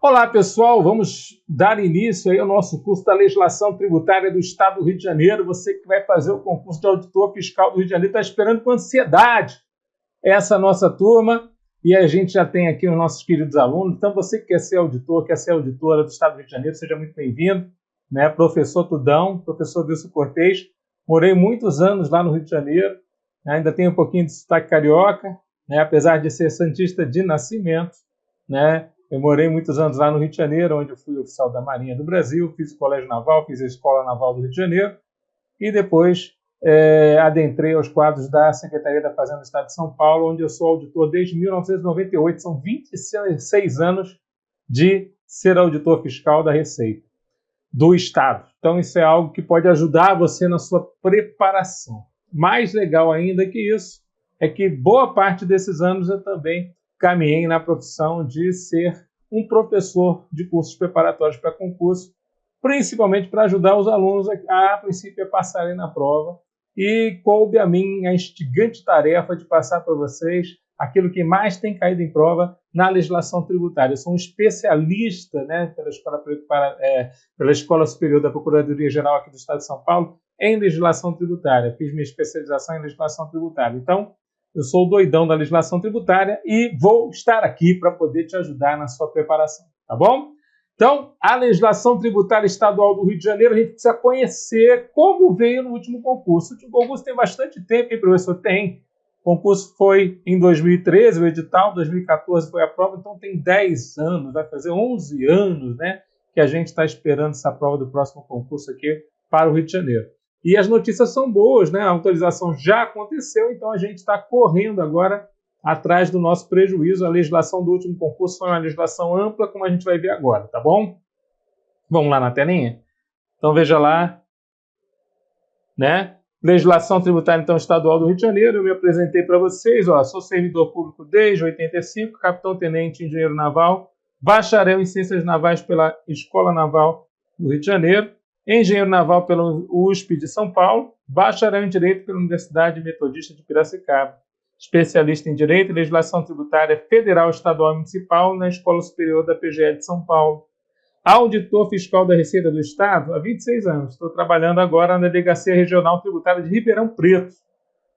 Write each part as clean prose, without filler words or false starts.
Olá, pessoal, vamos dar início aí ao nosso curso da Legislação Tributária do Estado do Rio de Janeiro. Você que vai fazer o concurso de auditor fiscal do Rio de Janeiro está esperando com ansiedade essa nossa turma e a gente já tem aqui os nossos queridos alunos. Então, você que quer ser auditor, quer ser auditora do Estado do Rio de Janeiro, seja muito bem-vindo, né? Professor Tudão, professor Wilson Cortez. Morei muitos anos lá no Rio de Janeiro, né? Ainda tenho um pouquinho de sotaque carioca, né? Apesar de ser santista de nascimento, né? Eu morei muitos anos lá no Rio de Janeiro, onde eu fui oficial da Marinha do Brasil, fiz o Colégio Naval, fiz a Escola Naval do Rio de Janeiro e depois adentrei aos quadros da Secretaria da Fazenda do Estado de São Paulo, onde eu sou auditor desde 1998. São 26 anos de ser auditor fiscal da Receita do Estado. Então isso é algo que pode ajudar você na sua preparação. Mais legal ainda que isso é que boa parte desses anos eu também caminhei na profissão de ser um professor de cursos preparatórios para concurso, principalmente para ajudar os alunos a princípio, a passarem na prova. E coube a mim a instigante tarefa de passar para vocês aquilo que mais tem caído em prova na legislação tributária. Eu sou um especialista, né, pela Escola Superior da Procuradoria-Geral aqui do Estado de São Paulo em legislação tributária. Fiz minha especialização em legislação tributária. Então, eu sou o doidão da legislação tributária e vou estar aqui para poder te ajudar na sua preparação, tá bom? Então, a legislação tributária estadual do Rio de Janeiro, a gente precisa conhecer como veio no último concurso. O último concurso tem bastante tempo, hein, professor? Tem. O concurso foi em 2013, o edital, 2014 foi a prova, então tem 10 anos, vai fazer 11 anos, né, que a gente está esperando essa prova do próximo concurso aqui para o Rio de Janeiro. E as notícias são boas, né? A autorização já aconteceu, então a gente está correndo agora atrás do nosso prejuízo. A legislação do último concurso foi uma legislação ampla, como a gente vai ver agora, tá bom? Vamos lá na telinha? Então veja lá, né? Legislação tributária, então, estadual do Rio de Janeiro. Eu me apresentei para vocês, ó, sou servidor público desde 85, capitão-tenente engenheiro naval, bacharel em ciências navais pela Escola Naval do Rio de Janeiro, engenheiro naval pela USP de São Paulo, bacharel em Direito pela Universidade Metodista de Piracicaba, especialista em Direito e Legislação Tributária Federal, Estadual e Municipal na Escola Superior da PGE de São Paulo, auditor fiscal da Receita do Estado há 26 anos. Estou trabalhando agora na Delegacia Regional Tributária de Ribeirão Preto.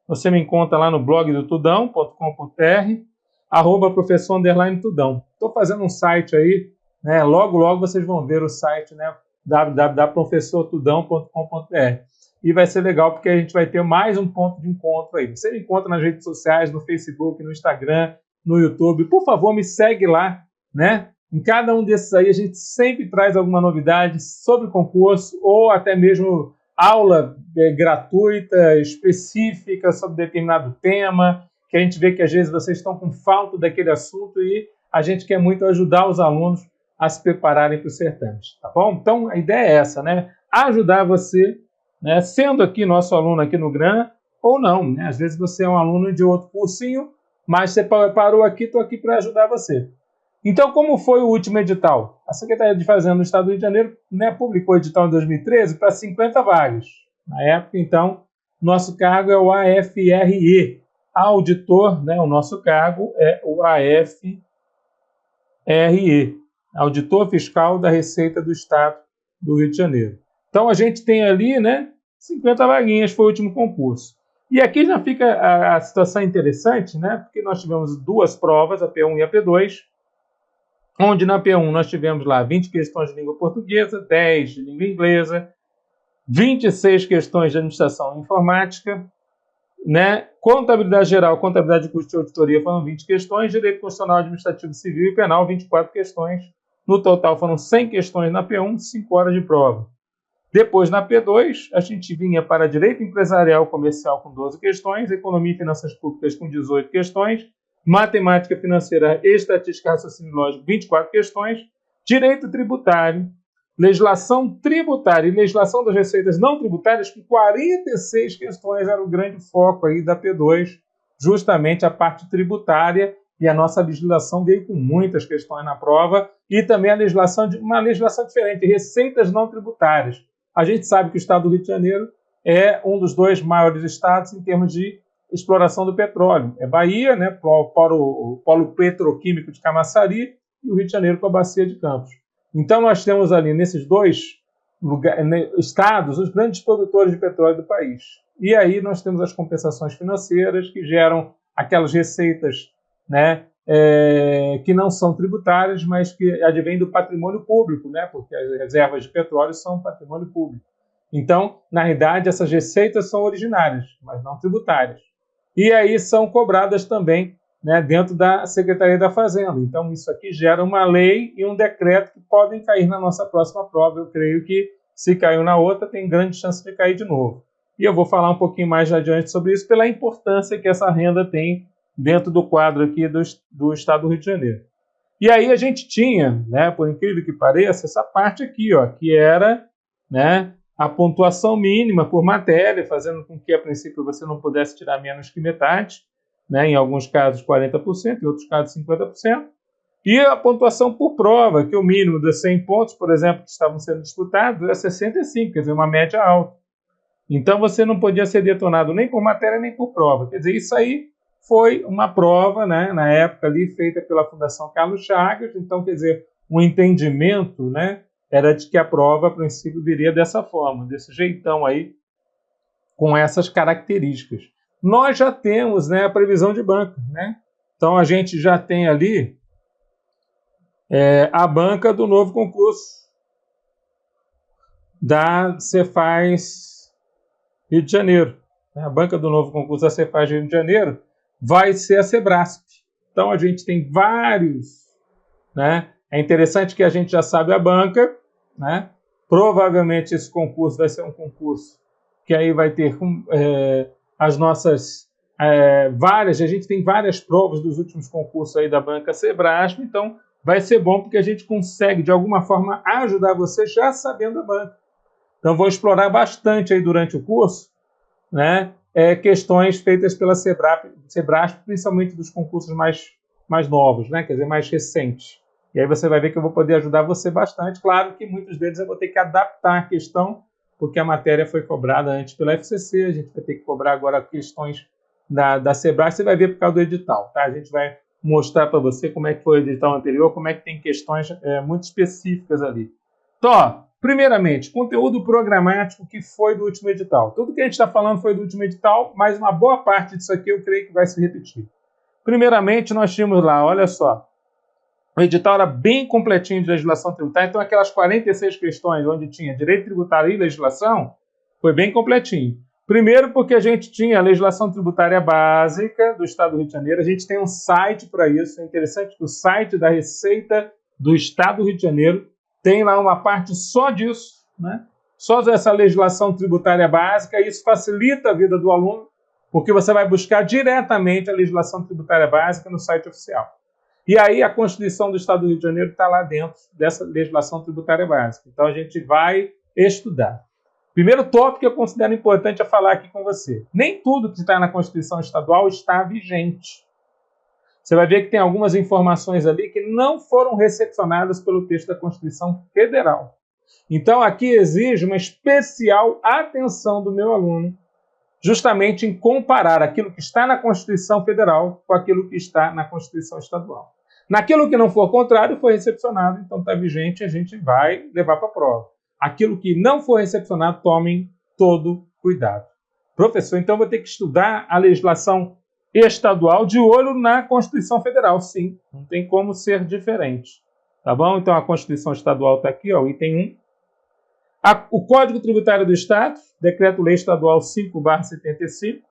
Você me encontra lá no blog do tudão.com.br, @professor_tudão. Estou fazendo um site aí, né? Logo vocês vão ver o site, né? www.professortudão.com.br. E vai ser legal porque a gente vai ter mais um ponto de encontro aí. Você me encontra nas redes sociais, no Facebook, no Instagram, no YouTube. Por favor, me segue lá, né? Em cada um desses aí a gente sempre traz alguma novidade sobre o concurso ou até mesmo aula gratuita, específica sobre determinado tema, que a gente vê que às vezes vocês estão com falta daquele assunto e a gente quer muito ajudar os alunos a se prepararem para os certames, tá bom? Então, a ideia é essa, né? Ajudar você, né? Sendo aqui nosso aluno aqui no GRAN, ou não, né? Às vezes você é um aluno de outro cursinho, mas você parou aqui, estou aqui para ajudar você. Então, como foi o último edital? A Secretaria de Fazenda do Estado do Rio de Janeiro, né, publicou o edital em 2013 para 50 vagas. Na época, então, nosso cargo é o AFRE. Auditor, né, o nosso cargo é o AFRE. Auditor Fiscal da Receita do Estado do Rio de Janeiro. Então, a gente tem ali, né, 50 vaguinhas, foi o último concurso. E aqui já fica a situação interessante, né, porque nós tivemos duas provas, a P1 e a P2, onde na P1 nós tivemos lá 20 questões de língua portuguesa, 10 de língua inglesa, 26 questões de administração e informática, né? Contabilidade geral, contabilidade de custo e auditoria foram 20 questões, direito constitucional, administrativo, civil e penal, 24 questões. No total foram 100 questões na P1, 5 horas de prova. Depois, na P2, a gente vinha para direito empresarial comercial com 12 questões, economia e finanças públicas com 18 questões, matemática financeira e estatística raciocínio lógico, 24 questões, direito tributário, legislação tributária e legislação das receitas não tributárias, com 46 questões, era o grande foco aí da P2, justamente a parte tributária, e a nossa legislação veio com muitas questões na prova, e também a legislação uma legislação diferente, receitas não tributárias. A gente sabe que o Estado do Rio de Janeiro é um dos dois maiores estados em termos de exploração do petróleo. É Bahia, né, para o polo petroquímico de Camaçari, e o Rio de Janeiro com a Bacia de Campos. Então, nós temos ali, nesses dois estados, os grandes produtores de petróleo do país. E aí nós temos as compensações financeiras que geram aquelas receitas, né, que não são tributárias, mas que advêm do patrimônio público, né, porque as reservas de petróleo são patrimônio público. Então, na realidade, essas receitas são originárias, mas não tributárias. E aí são cobradas também, né, dentro da Secretaria da Fazenda. Então, isso aqui gera uma lei e um decreto que podem cair na nossa próxima prova. Eu creio que, se caiu na outra, tem grande chance de cair de novo. E eu vou falar um pouquinho mais adiante sobre isso, pela importância que essa renda tem dentro do quadro aqui do Estado do Rio de Janeiro. E aí a gente tinha, né, por incrível que pareça, essa parte aqui, ó, que era, né, a pontuação mínima por matéria, fazendo com que, a princípio, você não pudesse tirar menos que metade, né, em alguns casos 40%, em outros casos 50%, e a pontuação por prova, que o mínimo de 100 pontos, por exemplo, que estavam sendo disputados, era 65, quer dizer, uma média alta. Então, você não podia ser detonado nem por matéria, nem por prova. Quer dizer, isso aí foi uma prova, né, na época ali, feita pela Fundação Carlos Chagas. Então, quer dizer, um entendimento, né, era de que a prova, a princípio, viria dessa forma, desse jeitão aí, com essas características. Nós já temos, né, a previsão de banca, né? Então, a gente já tem ali a banca do novo concurso da Cefaz Rio de Janeiro. A banca do novo concurso da Cefaz Rio de Janeiro vai ser a Sebrasp. Então, a gente tem vários, né? É interessante que a gente já sabe a banca, né? Provavelmente esse concurso vai ser um concurso que aí vai ter as nossas várias, a gente tem várias provas dos últimos concursos aí da banca Sebrasp, então vai ser bom porque a gente consegue, de alguma forma, ajudar você já sabendo a banca. Então, vou explorar bastante aí durante o curso, né, questões feitas pela Sebrasp, principalmente dos concursos mais novos, né, quer dizer, mais recentes. E aí você vai ver que eu vou poder ajudar você bastante. Claro que muitos deles eu vou ter que adaptar a questão, porque a matéria foi cobrada antes pela FCC, a gente vai ter que cobrar agora questões da Sebrasp, você vai ver por causa do edital, tá? A gente vai mostrar para você como é que foi o edital anterior, como é que tem questões muito específicas ali. Então, ó, primeiramente, conteúdo programático que foi do último edital. Tudo que a gente está falando foi do último edital, mas uma boa parte disso aqui eu creio que vai se repetir. Primeiramente, nós tínhamos lá, olha só, o edital era bem completinho de legislação tributária, então aquelas 46 questões onde tinha direito tributário e legislação, foi bem completinho. Primeiro porque a gente tinha a legislação tributária básica do Estado do Rio de Janeiro, a gente tem um site para isso, é interessante que o site da Receita do Estado do Rio de Janeiro tem lá uma parte só disso, né? Só dessa legislação tributária básica, e isso facilita a vida do aluno, porque você vai buscar diretamente a legislação tributária básica no site oficial. E aí a Constituição do Estado do Rio de Janeiro está lá dentro dessa legislação tributária básica. Então a gente vai estudar. Primeiro tópico que eu considero importante é falar aqui com você. Nem tudo que está na Constituição Estadual está vigente. Você vai ver que tem algumas informações ali que não foram recepcionadas pelo texto da Constituição Federal. Então aqui exige uma especial atenção do meu aluno, justamente em comparar aquilo que está na Constituição Federal com aquilo que está na Constituição Estadual. Naquilo que não for contrário, foi recepcionado, então está vigente, a gente vai levar para a prova. Aquilo que não for recepcionado, tomem todo cuidado. Professor, então vou ter que estudar a legislação estadual de olho na Constituição Federal. Sim, não tem como ser diferente. Tá bom? Então a Constituição Estadual está aqui, ó, item 1. O Código Tributário do Estado, Decreto-Lei Estadual 5/75.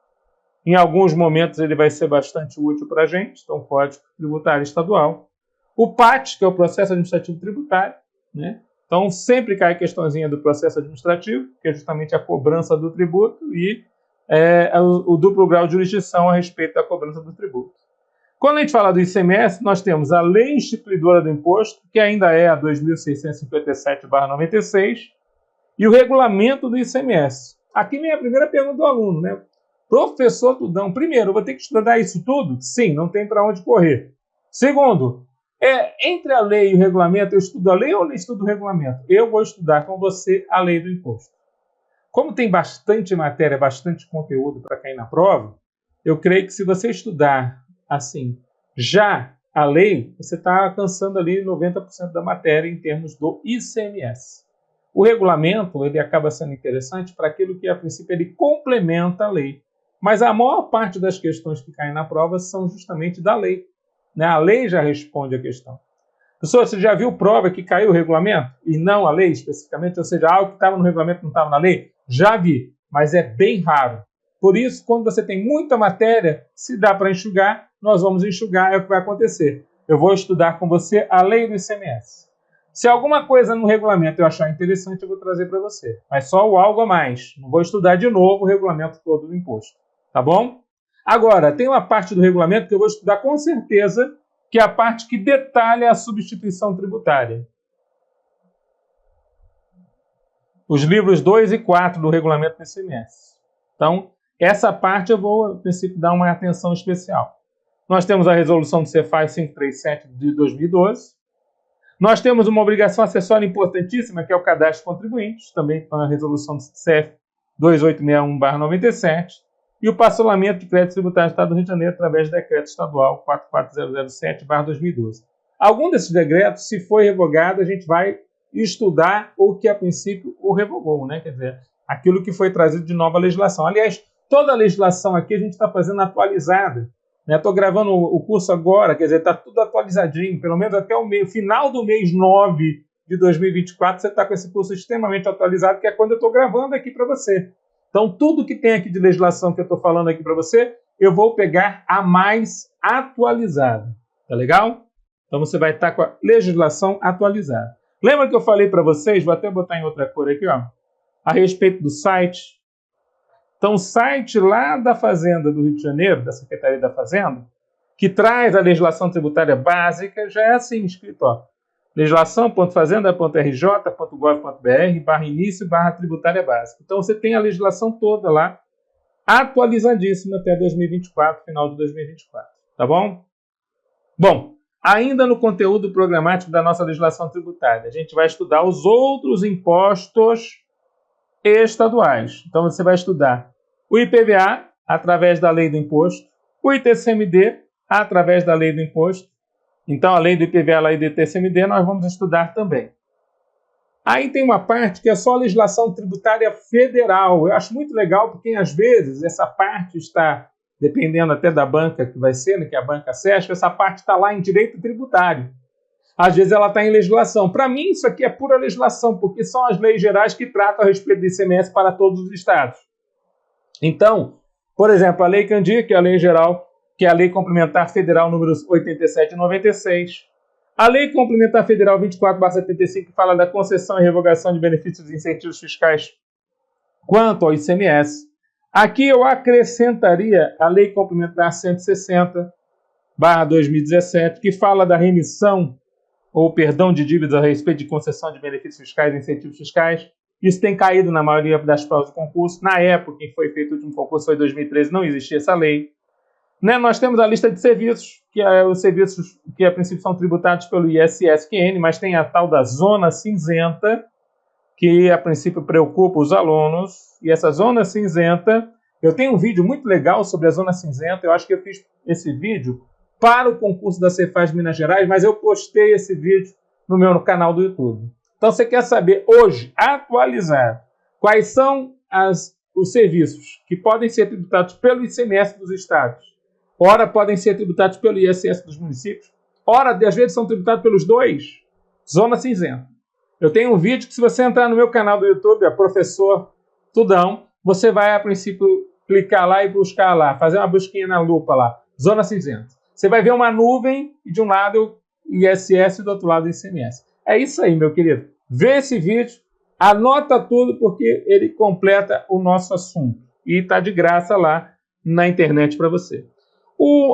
Em alguns momentos ele vai ser bastante útil para a gente, então Código Tributário Estadual. O PAT, que é o Processo Administrativo Tributário, né? Então sempre cai a questãozinha do processo administrativo, que é justamente a cobrança do tributo, e o duplo grau de jurisdição a respeito da cobrança do tributo. Quando a gente fala do ICMS, nós temos a Lei Instituidora do Imposto, que ainda é a 2.657/96, e o regulamento do ICMS. Aqui vem a primeira pergunta do aluno, né? Professor Tudão, primeiro, eu vou ter que estudar isso tudo? Sim, não tem para onde correr. Segundo, entre a lei e o regulamento, eu estudo a lei ou eu estudo o regulamento? Eu vou estudar com você a lei do imposto. Como tem bastante matéria, bastante conteúdo para cair na prova, eu creio que se você estudar assim, já a lei, você está alcançando ali 90% da matéria em termos do ICMS. O regulamento ele acaba sendo interessante para aquilo que, a princípio, ele complementa a lei. Mas a maior parte das questões que caem na prova são justamente da lei, né? A lei já responde a questão. Professor, você já viu prova que caiu o regulamento e não a lei especificamente? Ou seja, algo que estava no regulamento não estava na lei? Já vi, mas é bem raro. Por isso, quando você tem muita matéria, se dá para enxugar, nós vamos enxugar, é o que vai acontecer. Eu vou estudar com você a lei do ICMS. Se alguma coisa no regulamento eu achar interessante, eu vou trazer para você. Mas só o algo a mais. Não vou estudar de novo o regulamento todo do imposto. Tá bom? Agora, tem uma parte do regulamento que eu vou estudar com certeza, que é a parte que detalha a substituição tributária. Os livros 2 e 4 do regulamento do ICMS. Então, essa parte eu vou, a princípio, dar uma atenção especial. Nós temos a resolução do Cefaz 537 de 2012. Nós temos uma obrigação acessória importantíssima, que é o cadastro de contribuintes, também com a resolução do CEF 2861/97, e o parcelamento de crédito tributário do Estado do Rio de Janeiro através do decreto estadual 44007/2012. Algum desses decretos, se for revogado, a gente vai estudar o que, a princípio, o revogou, né? Quer dizer, aquilo que foi trazido de nova legislação. Aliás, toda a legislação aqui a gente está fazendo atualizada. Estou gravando o curso agora, quer dizer, está tudo atualizadinho, pelo menos até o final do mês 9 de 2024, você está com esse curso extremamente atualizado, que é quando eu estou gravando aqui para você. Então, tudo que tem aqui de legislação que eu estou falando aqui para você, eu vou pegar a mais atualizada. Tá legal? Então, você vai estar com a legislação atualizada. Lembra que eu falei para vocês, vou até botar em outra cor aqui, ó, a respeito do site? Então, o site lá da Fazenda do Rio de Janeiro, da Secretaria da Fazenda, que traz a legislação tributária básica, já é assim, escrito, ó, legislação.fazenda.gov.br/início/tributária básica. Então, você tem a legislação toda lá, atualizadíssima até 2024, final de 2024. Tá bom? Bom, ainda no conteúdo programático da nossa legislação tributária, a gente vai estudar os outros impostos estaduais. Então, você vai estudar o IPVA, através da lei do imposto, o ITCMD, através da lei do imposto. Então, além do IPVA, a lei do ITCMD, nós vamos estudar também. Aí tem uma parte que é só a legislação tributária federal. Eu acho muito legal, porque às vezes essa parte está, dependendo até da banca que vai ser, né, que é a banca SESC, essa parte está lá em direito tributário. Às vezes ela está em legislação. Para mim, isso aqui é pura legislação, porque são as leis gerais que tratam a respeito do ICMS para todos os estados. Então, por exemplo, a Lei Candir, que é a lei geral, que é a Lei Complementar Federal número 87/96. A Lei Complementar Federal 24/75, que fala da concessão e revogação de benefícios e incentivos fiscais quanto ao ICMS. Aqui eu acrescentaria a Lei Complementar 160/2017, que fala da remissão ou perdão de dívidas a respeito de concessão de benefícios fiscais e incentivos fiscais. Isso tem caído na maioria das provas do concurso. Na época em que foi feito o último concurso, foi em 2013, não existia essa lei. Né? Nós temos a lista de serviços, que é os serviços que a princípio são tributados pelo ISSQN, mas tem a tal da zona cinzenta, que a princípio preocupa os alunos. E essa zona cinzenta, eu tenho um vídeo muito legal sobre a zona cinzenta, eu acho que eu fiz esse vídeo para o concurso da Cefaz Minas Gerais, mas eu postei esse vídeo no meu canal do YouTube. Então, você quer saber hoje, atualizar, quais são os serviços que podem ser tributados pelo ICMS dos estados, ora podem ser tributados pelo ISS dos municípios, ora, às vezes, são tributados pelos dois. Zona cinzenta. Eu tenho um vídeo que, se você entrar no meu canal do YouTube, Professor Tudão, você vai, a princípio, clicar lá e buscar lá, fazer uma busquinha na lupa lá, zona cinzenta. Você vai ver uma nuvem e de um lado o ISS e do outro lado o ICMS. É isso aí, meu querido. Vê esse vídeo, anota tudo porque ele completa o nosso assunto. E está de graça lá na internet para você.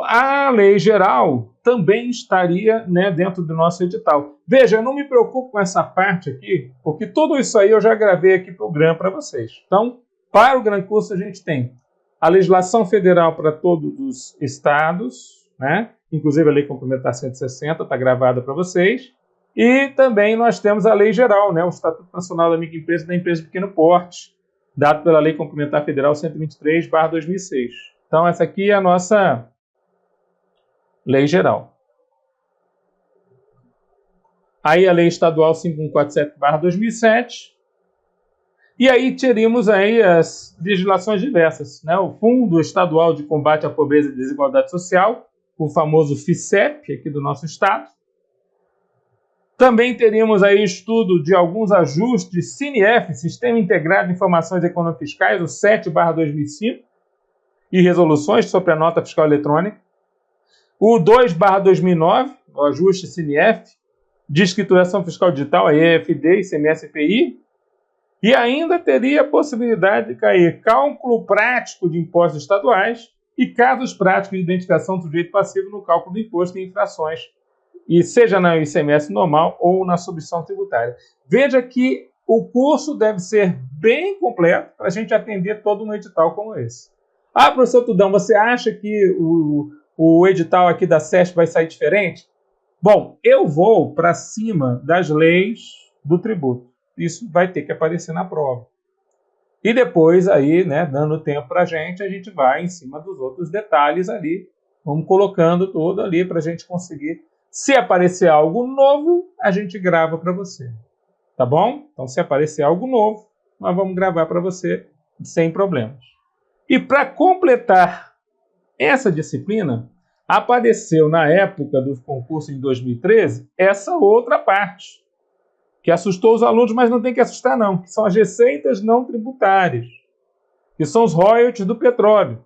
A lei geral também estaria, né, dentro do nosso edital. Veja, eu não me preocupo com essa parte aqui, porque tudo isso aí eu já gravei aqui para o GRAM para vocês. Então, para o Gran Curso a gente tem a legislação federal para todos os estados, né? Inclusive a Lei Complementar 160 está gravada para vocês. E também nós temos a lei geral, né? O Estatuto Nacional da Microempresa e da Empresa de Pequeno Porte, dado pela Lei Complementar Federal 123/2006. Então essa aqui é a nossa lei geral. Aí a Lei Estadual 5147/2007. E aí teríamos aí as legislações diversas, né? O Fundo Estadual de Combate à Pobreza e Desigualdade Social, o famoso FICEP, aqui do nosso estado. Também teríamos aí estudo de alguns ajustes CINEF, Sistema Integrado de Informações Econômico-Fiscais, o 7/2005, e resoluções sobre a nota fiscal eletrônica. O 2/2009, o ajuste CINEF, de escrituração fiscal digital, a EFD, ICMS e PI. E ainda teria a possibilidade de cair cálculo prático de impostos estaduais e casos práticos de identificação do sujeito passivo no cálculo do imposto em infrações, e seja na ICMS normal ou na substituição tributária. Veja que o curso deve ser bem completo para a gente atender todo um edital como esse. Ah, professor Tudão, você acha que o edital aqui da SESP vai sair diferente? Bom, eu vou para cima das leis do tributo. Isso vai ter que aparecer na prova. E depois, aí, né, dando tempo para a gente vai em cima dos outros detalhes ali. Vamos colocando tudo ali para a gente conseguir. Se aparecer algo novo, a gente grava para você. Tá bom? Então, se aparecer algo novo, nós vamos gravar para você sem problemas. E para completar essa disciplina, apareceu na época do concurso em 2013 essa outra parte, que assustou os alunos, mas não tem que assustar não, que são as receitas não tributárias, que são os royalties do petróleo.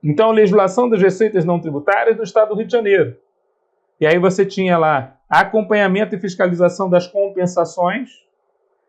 Então, a legislação das receitas não tributárias do Estado do Rio de Janeiro. E aí você tinha lá acompanhamento e fiscalização das compensações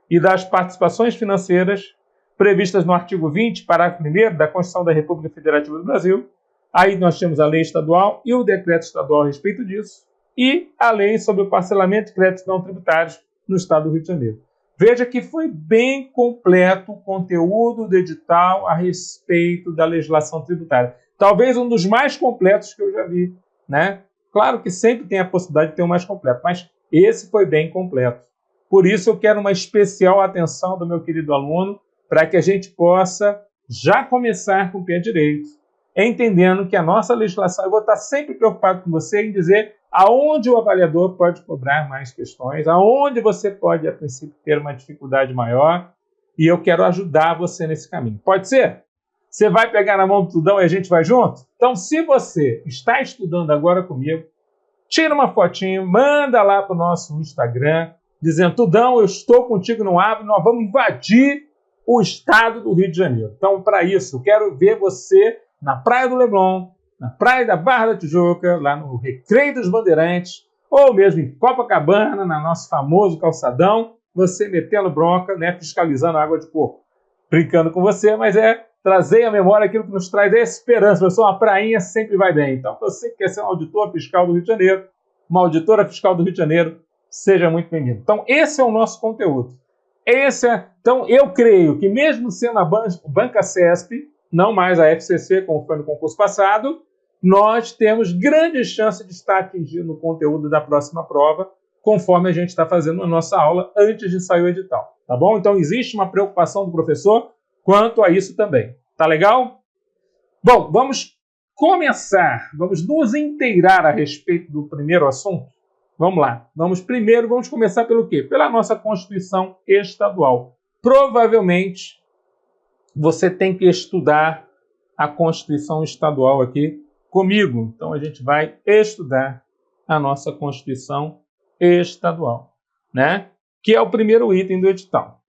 e das participações financeiras previstas no artigo 20, parágrafo 1º da Constituição da República Federativa do Brasil. Aí nós temos a lei estadual e o decreto estadual a respeito disso, e a lei sobre o parcelamento de créditos não tributários no Estado do Rio de Janeiro. Veja que foi bem completo o conteúdo do edital a respeito da legislação tributária. Talvez um dos mais completos que eu já vi, né? Claro que sempre tem a possibilidade de ter um mais completo, mas esse foi bem completo. Por isso eu quero uma especial atenção do meu querido aluno, para que a gente possa já começar com o pé direito, entendendo que a nossa legislação, eu vou estar sempre preocupado com você em dizer aonde o avaliador pode cobrar mais questões, aonde você pode, a princípio, ter uma dificuldade maior, e eu quero ajudar você nesse caminho. Pode ser? Você vai pegar na mão do Tudão e a gente vai junto? Então, se você está estudando agora comigo, tira uma fotinho, manda lá para o nosso Instagram, dizendo: Tudão, eu estou contigo no Ave, nós vamos invadir o estado do Rio de Janeiro. Então, para isso, eu quero ver você na Praia do Leblon, na Praia da Barra da Tijuca, lá no Recreio dos Bandeirantes, ou mesmo em Copacabana, no nosso famoso calçadão, você metendo bronca, né, fiscalizando a água de coco. Brincando com você, mas é trazer à memória aquilo que nos traz a esperança. Pessoal, uma prainha sempre vai bem. Então, você que quer ser um auditor fiscal do Rio de Janeiro, uma auditora fiscal do Rio de Janeiro, seja muito bem-vindo. Então, esse é o nosso conteúdo. Então, eu creio que mesmo sendo a Banca CESP, não mais a FCC, como foi no concurso passado, nós temos grandes chances de estar atingindo o conteúdo da próxima prova, conforme a gente está fazendo a nossa aula antes de sair o edital. Tá bom? Então, existe uma preocupação do professor quanto a isso também. Tá legal? Bom, vamos começar. Vamos nos inteirar a respeito do primeiro assunto. Vamos lá. Vamos começar pelo quê? Pela nossa Constituição Estadual. Provavelmente, você tem que estudar a Constituição Estadual aqui comigo. Então, a gente vai estudar a nossa Constituição Estadual, né? Que é o primeiro item do edital.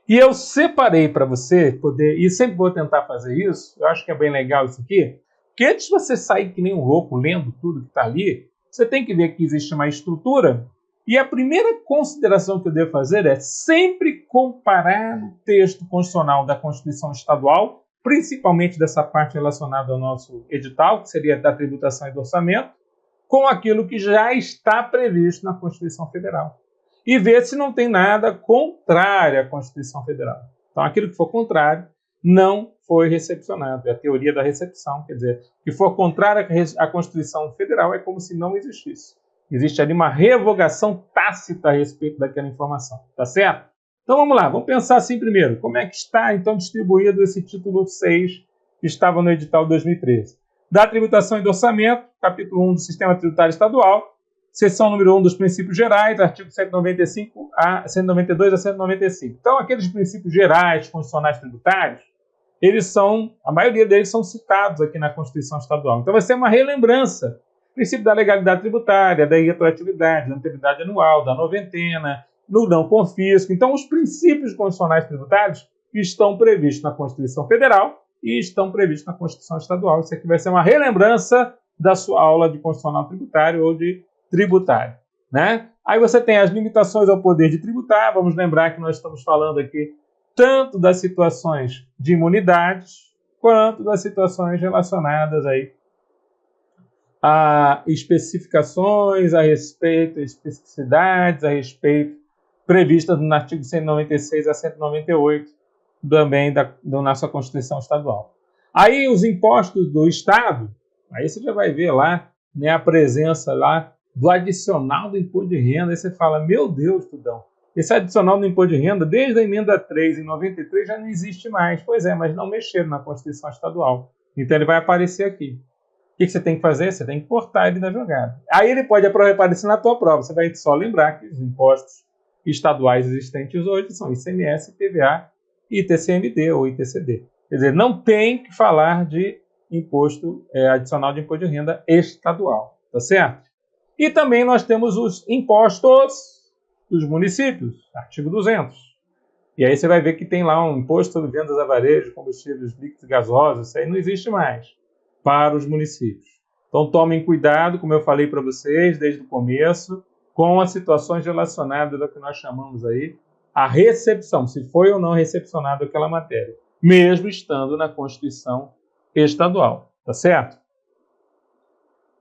E eu separei para você poder, e sempre vou tentar fazer isso, eu acho que é bem legal isso aqui, porque antes de você sair que nem um louco lendo tudo que está ali, você tem que ver que existe uma estrutura, e a primeira consideração que eu devo fazer é sempre comparar o texto constitucional da Constituição Estadual, principalmente dessa parte relacionada ao nosso edital, que seria da tributação e do orçamento, com aquilo que já está previsto na Constituição Federal. E ver se não tem nada contrário à Constituição Federal. Então, aquilo que for contrário não foi recepcionado. É a teoria da recepção, quer dizer, que for contrário à Constituição Federal é como se não existisse. Existe ali uma revogação tácita a respeito daquela informação, tá certo? Então, vamos lá, vamos pensar assim primeiro. Como é que está, então, distribuído esse título 6 que estava no edital 2013? Da tributação e do orçamento, capítulo 1 do Sistema Tributário Estadual, seção número 1 dos princípios gerais, artigo 192 a 195. Então, aqueles princípios gerais constitucionais tributários, a maioria deles são citados aqui na Constituição Estadual. Então, vai ser uma relembrança. Princípio da legalidade tributária, da retroatividade, da integridade anual, da noventena, no não confisco. Então, os princípios constitucionais tributários estão previstos na Constituição Federal e estão previstos na Constituição Estadual. Isso aqui vai ser uma relembrança da sua aula de constitucional tributário ou de tributário, né? Aí você tem as limitações ao poder de tributar. Vamos lembrar que nós estamos falando aqui tanto das situações de imunidades quanto das situações relacionadas aí a especificações a respeito, especificidades a respeito previstas no artigo 196 a 198 também da nossa Constituição Estadual. Aí os impostos do Estado, aí você já vai ver lá, né, a presença lá do adicional do imposto de renda. Aí você fala, meu Deus, Tudão, esse adicional do imposto de renda, desde a emenda 3 em 93, já não existe mais. Pois é, mas não mexeram na Constituição Estadual. Então ele vai aparecer aqui. O que você tem que fazer? Você tem que cortar ele da jogada. Aí ele pode aparecer na tua prova. Você vai só lembrar que os impostos estaduais existentes hoje são ICMS, IPVA, ITCMD ou ITCD. Quer dizer, não tem que falar de imposto adicional de imposto de renda estadual, tá certo? E também nós temos os impostos dos municípios, artigo 200. E aí você vai ver que tem lá um imposto sobre vendas a varejo, combustíveis líquidos e gasosos. Isso aí não existe mais para os municípios. Então tomem cuidado, como eu falei para vocês desde o começo, com as situações relacionadas ao que nós chamamos aí a recepção, se foi ou não recepcionado aquela matéria, mesmo estando na Constituição Estadual, tá certo?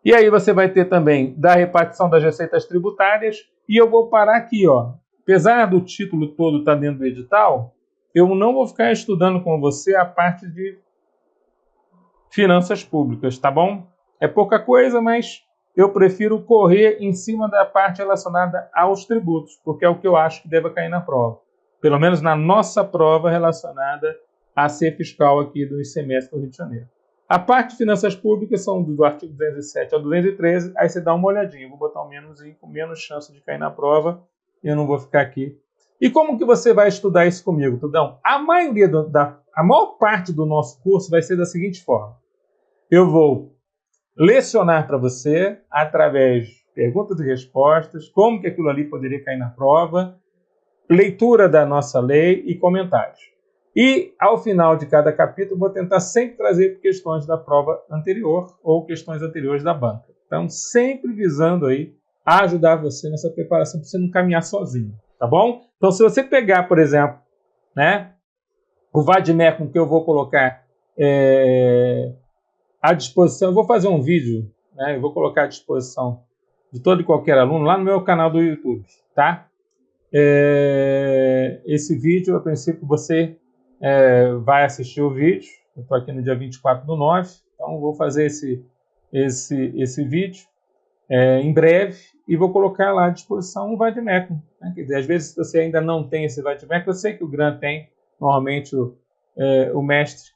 E aí você vai ter também da repartição das receitas tributárias, e eu vou parar aqui, ó. Apesar do título todo estar dentro do edital, eu não vou ficar estudando com você a parte de finanças públicas, tá bom? É pouca coisa, mas eu prefiro correr em cima da parte relacionada aos tributos, porque é o que eu acho que deve cair na prova. Pelo menos na nossa prova relacionada a ser fiscal aqui do ICMS do Rio de Janeiro. A parte de finanças públicas são do artigo 207 ao 213, aí você dá uma olhadinha. Eu vou botar um menos i, com menos chance de cair na prova, eu não vou ficar aqui. E como que você vai estudar isso comigo, Tudão? A maior parte do nosso curso vai ser da seguinte forma. Eu vou lecionar para você, através de perguntas e respostas, como que aquilo ali poderia cair na prova, leitura da nossa lei e comentários. E, ao final de cada capítulo, vou tentar sempre trazer questões da prova anterior ou questões anteriores da banca. Então, sempre visando aí a ajudar você nessa preparação para você não caminhar sozinho, tá bom? Então, se você pegar, por exemplo, né, o vademecum que eu vou colocar à disposição, eu vou fazer um vídeo, né, eu vou colocar à disposição de todo e qualquer aluno lá no meu canal do YouTube, tá? Esse vídeo, a princípio, você vai assistir o vídeo. Eu estou aqui no dia 24/9, então vou fazer esse vídeo em breve e vou colocar lá à disposição um vademecum, né? Quer dizer, às vezes se você ainda não tem esse vademecum, eu sei que o GRAN tem, normalmente o mestre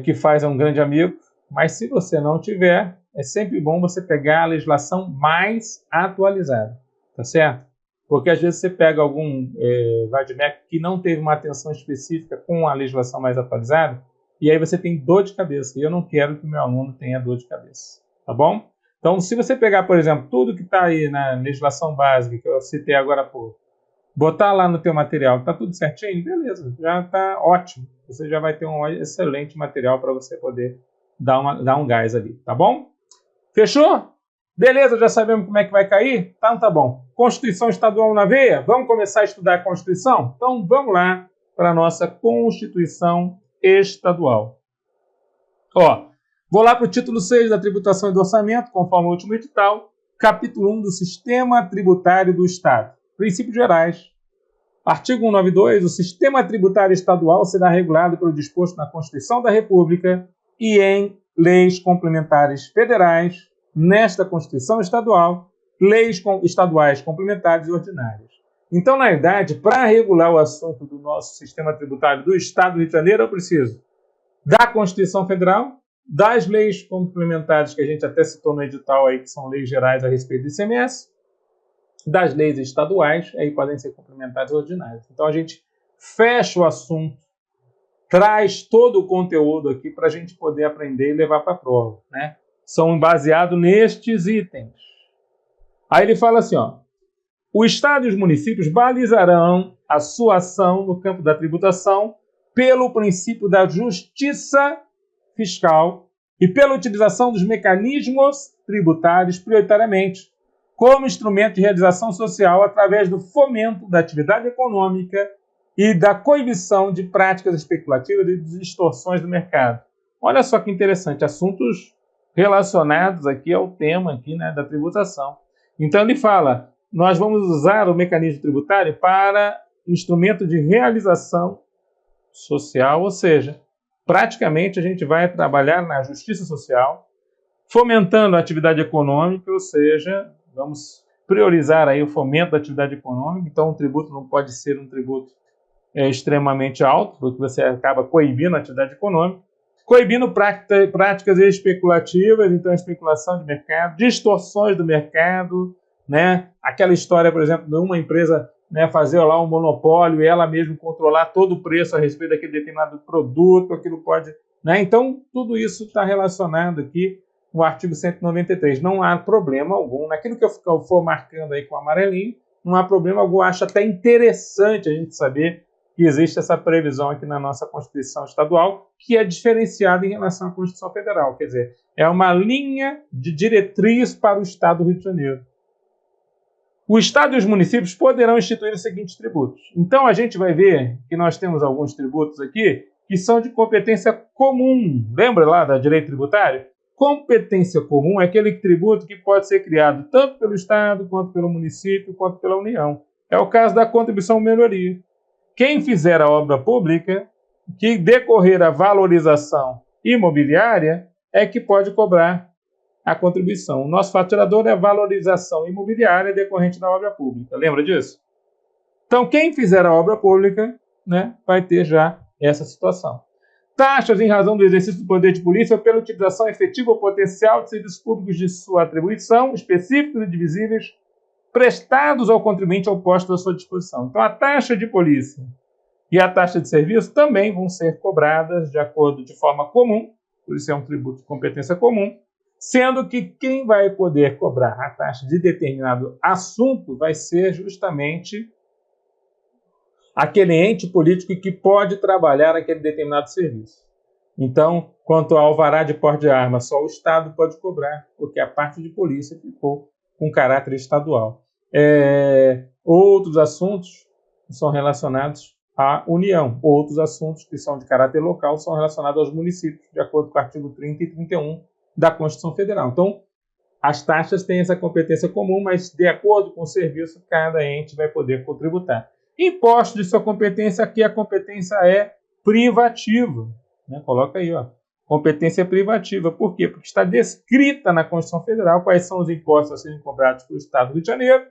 que faz é um grande amigo, mas se você não tiver, é sempre bom você pegar a legislação mais atualizada, tá certo? Porque às vezes você pega algum vademecum que não teve uma atenção específica com a legislação mais atualizada, e aí você tem dor de cabeça, e eu não quero que o meu aluno tenha dor de cabeça, tá bom? Então, se você pegar, por exemplo, tudo que está aí na legislação básica, que eu citei agora há pouco, botar lá no teu material, está tudo certinho? Beleza, já está ótimo. Você já vai ter um excelente material para você poder dar um gás ali, tá bom? Fechou? Beleza, já sabemos como é que vai cair? Então tá bom. Constituição Estadual na veia? Vamos começar a estudar a Constituição? Então vamos lá para a nossa Constituição Estadual. Ó, vou lá para o título 6 da Tributação e do Orçamento, conforme o último edital, capítulo 1 do Sistema Tributário do Estado. Princípios gerais. Artigo 192, o Sistema Tributário Estadual será regulado pelo disposto na Constituição da República e em leis complementares federais, nesta Constituição Estadual, leis estaduais complementares e ordinárias. Então, na verdade, para regular o assunto do nosso sistema tributário do Estado do Rio de Janeiro, eu preciso da Constituição Federal, das leis complementares que a gente até citou no edital aí, que são leis gerais a respeito do ICMS, das leis estaduais, aí podem ser complementares ordinárias. Então a gente fecha o assunto, traz todo o conteúdo aqui para a gente poder aprender e levar para a prova, né? São baseados nestes itens. Aí ele fala assim, ó, o Estado e os municípios balizarão a sua ação no campo da tributação pelo princípio da justiça fiscal e pela utilização dos mecanismos tributários prioritariamente como instrumento de realização social através do fomento da atividade econômica e da coibição de práticas especulativas e de distorções do mercado. Olha só que interessante, assuntos relacionados aqui ao tema aqui, né, da tributação. Então ele fala, nós vamos usar o mecanismo tributário para instrumento de realização social, ou seja, praticamente a gente vai trabalhar na justiça social, fomentando a atividade econômica, ou seja, vamos priorizar aí o fomento da atividade econômica, então o tributo não pode ser um tributo extremamente alto, porque você acaba coibindo a atividade econômica, coibindo práticas especulativas, então especulação de mercado, distorções do mercado, né? Aquela história, por exemplo, de uma empresa, né, fazer lá um monopólio e ela mesma controlar todo o preço a respeito daquele determinado produto, aquilo pode, né? Então, tudo isso está relacionado aqui no artigo 193. Não há problema algum. Naquilo que eu for marcando aí com amarelinho, não há problema algum. Acho até interessante a gente saber que existe essa previsão aqui na nossa Constituição Estadual, que é diferenciada em relação à Constituição Federal. Quer dizer, é uma linha de diretriz para o Estado do Rio de Janeiro. O Estado e os municípios poderão instituir os seguintes tributos. Então, a gente vai ver que nós temos alguns tributos aqui que são de competência comum. Lembra lá da direito tributário? Competência comum é aquele tributo que pode ser criado tanto pelo Estado, quanto pelo município, quanto pela União. É o caso da contribuição melhoria. Quem fizer a obra pública, que decorrer a valorização imobiliária, é que pode cobrar a contribuição. O nosso faturador é a valorização imobiliária decorrente da obra pública. Lembra disso? Então, quem fizer a obra pública, né, vai ter já essa situação. Taxas em razão do exercício do poder de polícia ou pela utilização efetiva ou potencial de serviços públicos de sua atribuição, específicos e divisíveis, prestados ao contribuinte ou postos à sua disposição. Então, a taxa de polícia e a taxa de serviço também vão ser cobradas de forma comum, por isso é um tributo de competência comum, sendo que quem vai poder cobrar a taxa de determinado assunto vai ser justamente aquele ente político que pode trabalhar aquele determinado serviço. Então, quanto ao alvará de porte de arma, só o Estado pode cobrar, porque a parte de polícia ficou com caráter estadual. Outros assuntos são relacionados à União. Outros assuntos que são de caráter local são relacionados aos municípios, de acordo com o artigo 30 e 31 da Constituição Federal. Então, as taxas têm essa competência comum, mas de acordo com o serviço, cada ente vai poder contributar. Imposto de sua competência, aqui a competência é privativa. Né? Coloca aí, ó. Competência privativa. Por quê? Porque está descrita na Constituição Federal quais são os impostos a serem cobrados pelo Estado do Rio de Janeiro,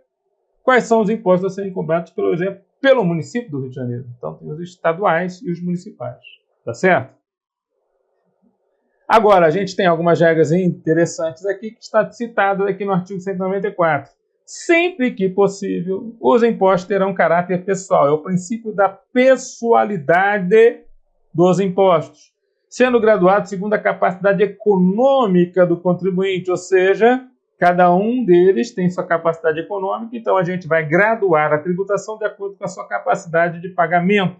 quais são os impostos a serem cobrados, por exemplo, pelo município do Rio de Janeiro. Então, tem os estaduais e os municipais. Tá certo? Agora, a gente tem algumas regras interessantes aqui que está citado aqui no artigo 194. Sempre que possível, os impostos terão caráter pessoal. É o princípio da pessoalidade dos impostos, sendo graduado segundo a capacidade econômica do contribuinte, ou seja, cada um deles tem sua capacidade econômica, então a gente vai graduar a tributação de acordo com a sua capacidade de pagamento,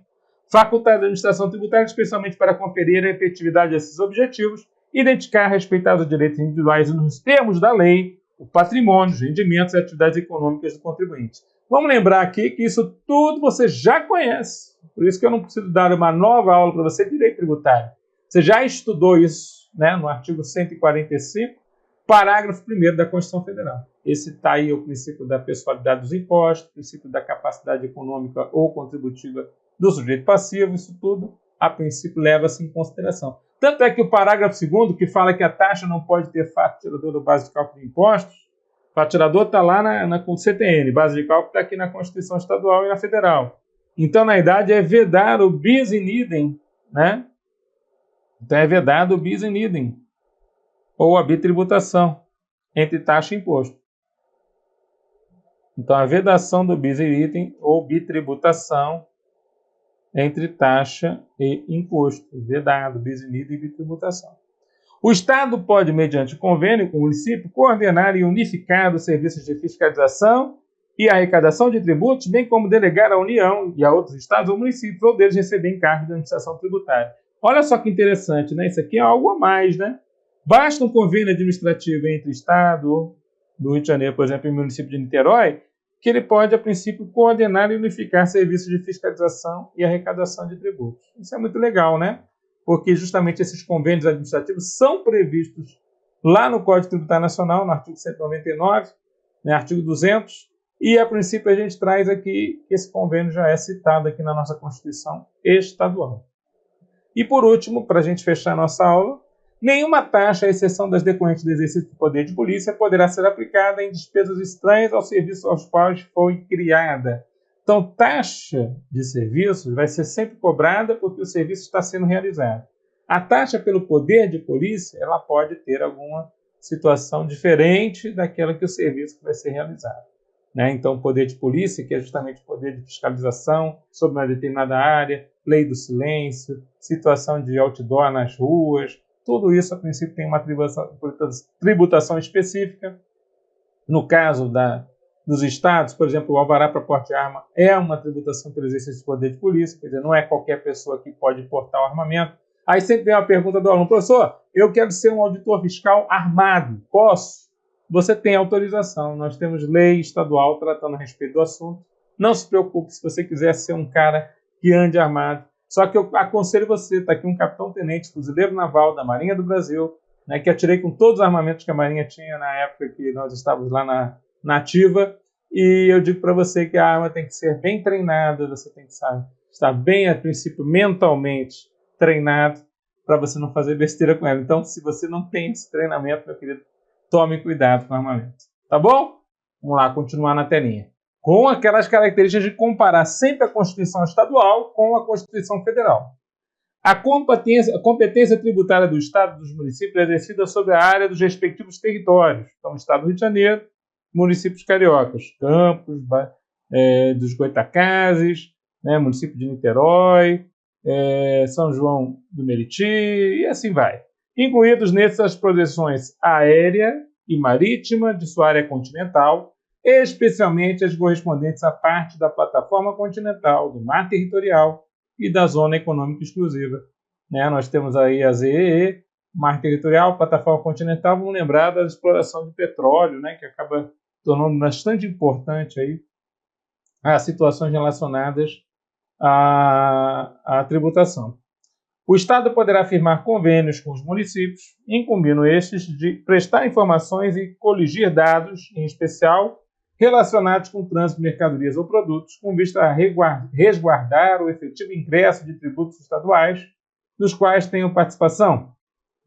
facultar a administração tributária especialmente para conferir a efetividade desses objetivos, identificar e respeitar os direitos individuais e nos termos da lei, o patrimônio, os rendimentos e atividades econômicas do contribuinte. Vamos lembrar aqui que isso tudo você já conhece, por isso que eu não preciso dar uma nova aula para você de direito tributário. Você já estudou isso, né, no artigo 145, parágrafo 1º da Constituição Federal. Esse está aí o princípio da pessoalidade dos impostos, o princípio da capacidade econômica ou contributiva do sujeito passivo, isso tudo, a princípio, leva-se em consideração. Tanto é que o parágrafo 2º, que fala que a taxa não pode ter fato tirador da base de cálculo de impostos, o fato tirador está lá na CTN, base de cálculo está aqui na Constituição Estadual e na Federal. Então, na idade, é vedar o bis in idem, né, Então é vedado o bis in idem, ou a bitributação, entre taxa e imposto. Então a vedação do bis in idem ou bitributação entre taxa e imposto. Vedado, bis in idem e bitributação. O Estado pode, mediante convênio com o município, coordenar e unificar os serviços de fiscalização e arrecadação de tributos, bem como delegar à União e a outros estados ou municípios, ou deles receber encargos de administração tributária. Olha só que interessante, né? Isso aqui é algo a mais, né? Basta um convênio administrativo entre o Estado do Rio de Janeiro, por exemplo, e o município de Niterói, que ele pode, a princípio, coordenar e unificar serviços de fiscalização e arrecadação de tributos. Isso é muito legal, né? Porque justamente esses convênios administrativos são previstos lá no Código Tributário Nacional, no artigo 199, né, artigo 200, e a princípio a gente traz aqui que esse convênio já é citado aqui na nossa Constituição Estadual. E por último, para a gente fechar a nossa aula, nenhuma taxa, à exceção das decorrentes do exercício do poder de polícia, poderá ser aplicada em despesas estranhas aos serviços aos quais foi criada. Então, taxa de serviços vai ser sempre cobrada porque o serviço está sendo realizado. A taxa pelo poder de polícia, ela pode ter alguma situação diferente daquela que o serviço vai ser realizado. Né? Então, o poder de polícia, que é justamente o poder de fiscalização sobre uma determinada área, lei do silêncio, situação de outdoor nas ruas, tudo isso, a princípio, tem uma tributação específica. No caso dos estados, por exemplo, o alvará para porte de arma é uma tributação pelo exercício do poder de polícia, quer dizer, não é qualquer pessoa que pode portar o armamento. Aí sempre vem a pergunta do aluno: professor, eu quero ser um auditor fiscal armado, posso? Você tem autorização, nós temos lei estadual tratando a respeito do assunto. Não se preocupe se você quiser ser um cara que ande armado. Só que eu aconselho você, está aqui um capitão-tenente, fuzileiro naval da Marinha do Brasil, né, que atirei com todos os armamentos que a Marinha tinha na época que nós estávamos lá na ativa, e eu digo para você que a arma tem que ser bem treinada, você tem que estar bem, a princípio, mentalmente treinado, para você não fazer besteira com ela. Então, se você não tem esse treinamento, meu querido, tome cuidado com o armamento. Tá bom? Vamos lá, continuar na telinha. Com aquelas características de comparar sempre a Constituição Estadual com a Constituição Federal. A competência tributária do Estado e dos municípios é exercida sobre a área dos respectivos territórios. Então, o Estado do Rio de Janeiro, municípios cariocas, Campos, dos Goitacazes, né, município de Niterói, São João do Meriti, e assim vai. Incluídos nesses as projeções aérea e marítima de sua área continental, especialmente as correspondentes à parte da plataforma continental, do mar territorial e da zona econômica exclusiva. Né? Nós temos aí a ZEE, mar territorial, plataforma continental. Vamos lembrar da exploração de petróleo, né? Que acaba tornando bastante importante aí as situações relacionadas à tributação. O Estado poderá firmar convênios com os municípios, incumbindo estes de prestar informações e coligir dados, em especial relacionados com o trânsito de mercadorias ou produtos, com vista a resguardar o efetivo ingresso de tributos estaduais, dos quais tenham participação.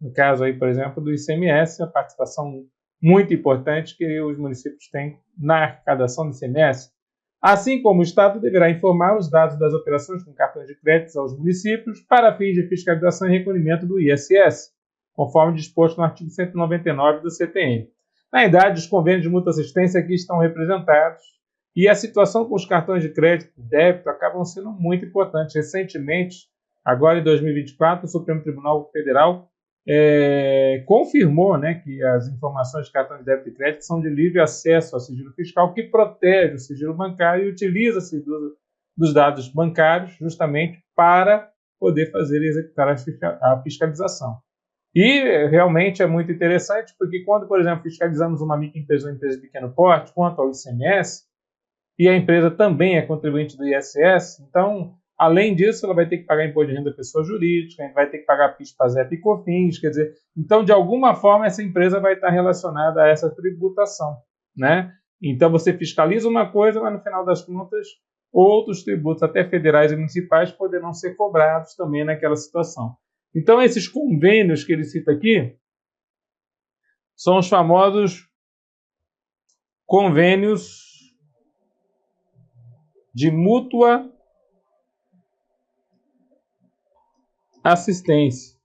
No caso aí, por exemplo, do ICMS, a participação muito importante que os municípios têm na arrecadação do ICMS. Assim como o Estado deverá informar os dados das operações com cartões de crédito aos municípios para fins de fiscalização e recolhimento do ISS, conforme disposto no artigo 199 do CTN. Na verdade, os convênios de mútua assistência aqui estão representados e a situação com os cartões de crédito e débito acabam sendo muito importantes. Recentemente, agora em 2024, o Supremo Tribunal Federal confirmou, né, que as informações de cartão de débito e crédito são de livre acesso ao sigilo fiscal, que protege o sigilo bancário e utiliza-se dos dados bancários justamente para poder fazer e executar a fiscalização. E realmente é muito interessante, porque quando, por exemplo, fiscalizamos uma microempresa ou uma empresa de pequeno porte quanto ao ICMS, e a empresa também é contribuinte do ISS, então, além disso, ela vai ter que pagar imposto de renda da pessoa jurídica, vai ter que pagar PIS, PASEP e COFINS, quer dizer, então, de alguma forma, essa empresa vai estar relacionada a essa tributação, né? Então, você fiscaliza uma coisa, mas no final das contas, outros tributos, até federais e municipais, poderão ser cobrados também naquela situação. Então, esses convênios que ele cita aqui são os famosos convênios de mútua assistência.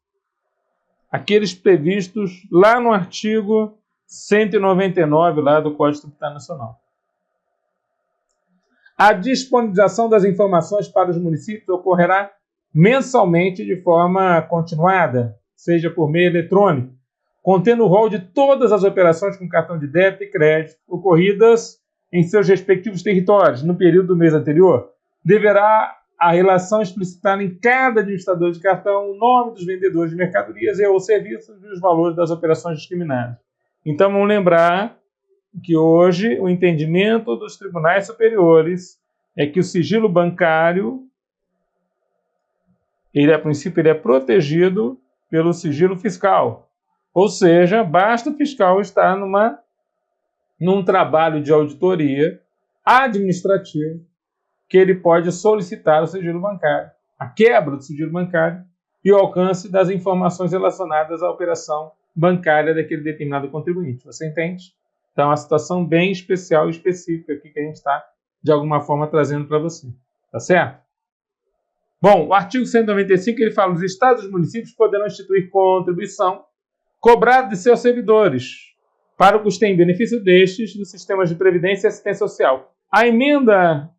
aqueles previstos lá no artigo 199 lá do Código Tributário Nacional. A disponibilização das informações para os municípios ocorrerá mensalmente de forma continuada, seja por meio eletrônico, contendo o rol de todas as operações com cartão de débito e crédito ocorridas em seus respectivos territórios no período do mês anterior. Deverá a relação explicitar em cada administrador de cartão o nome dos vendedores de mercadorias e ou serviços e os valores das operações discriminadas. Então, vamos lembrar que hoje o entendimento dos tribunais superiores é que o sigilo bancário, a princípio, ele é protegido pelo sigilo fiscal. Ou seja, basta o fiscal estar num trabalho de auditoria administrativo que ele pode solicitar o sigilo bancário, a quebra do sigilo bancário e o alcance das informações relacionadas à operação bancária daquele determinado contribuinte. Você entende? Então, é uma situação bem especial e específica aqui que a gente está, de alguma forma, trazendo para você. Tá certo? Bom, o artigo 195, ele fala: os estados e os municípios poderão instituir contribuição cobrada de seus servidores para o custeio em benefício destes dos sistemas de previdência e assistência social. A emenda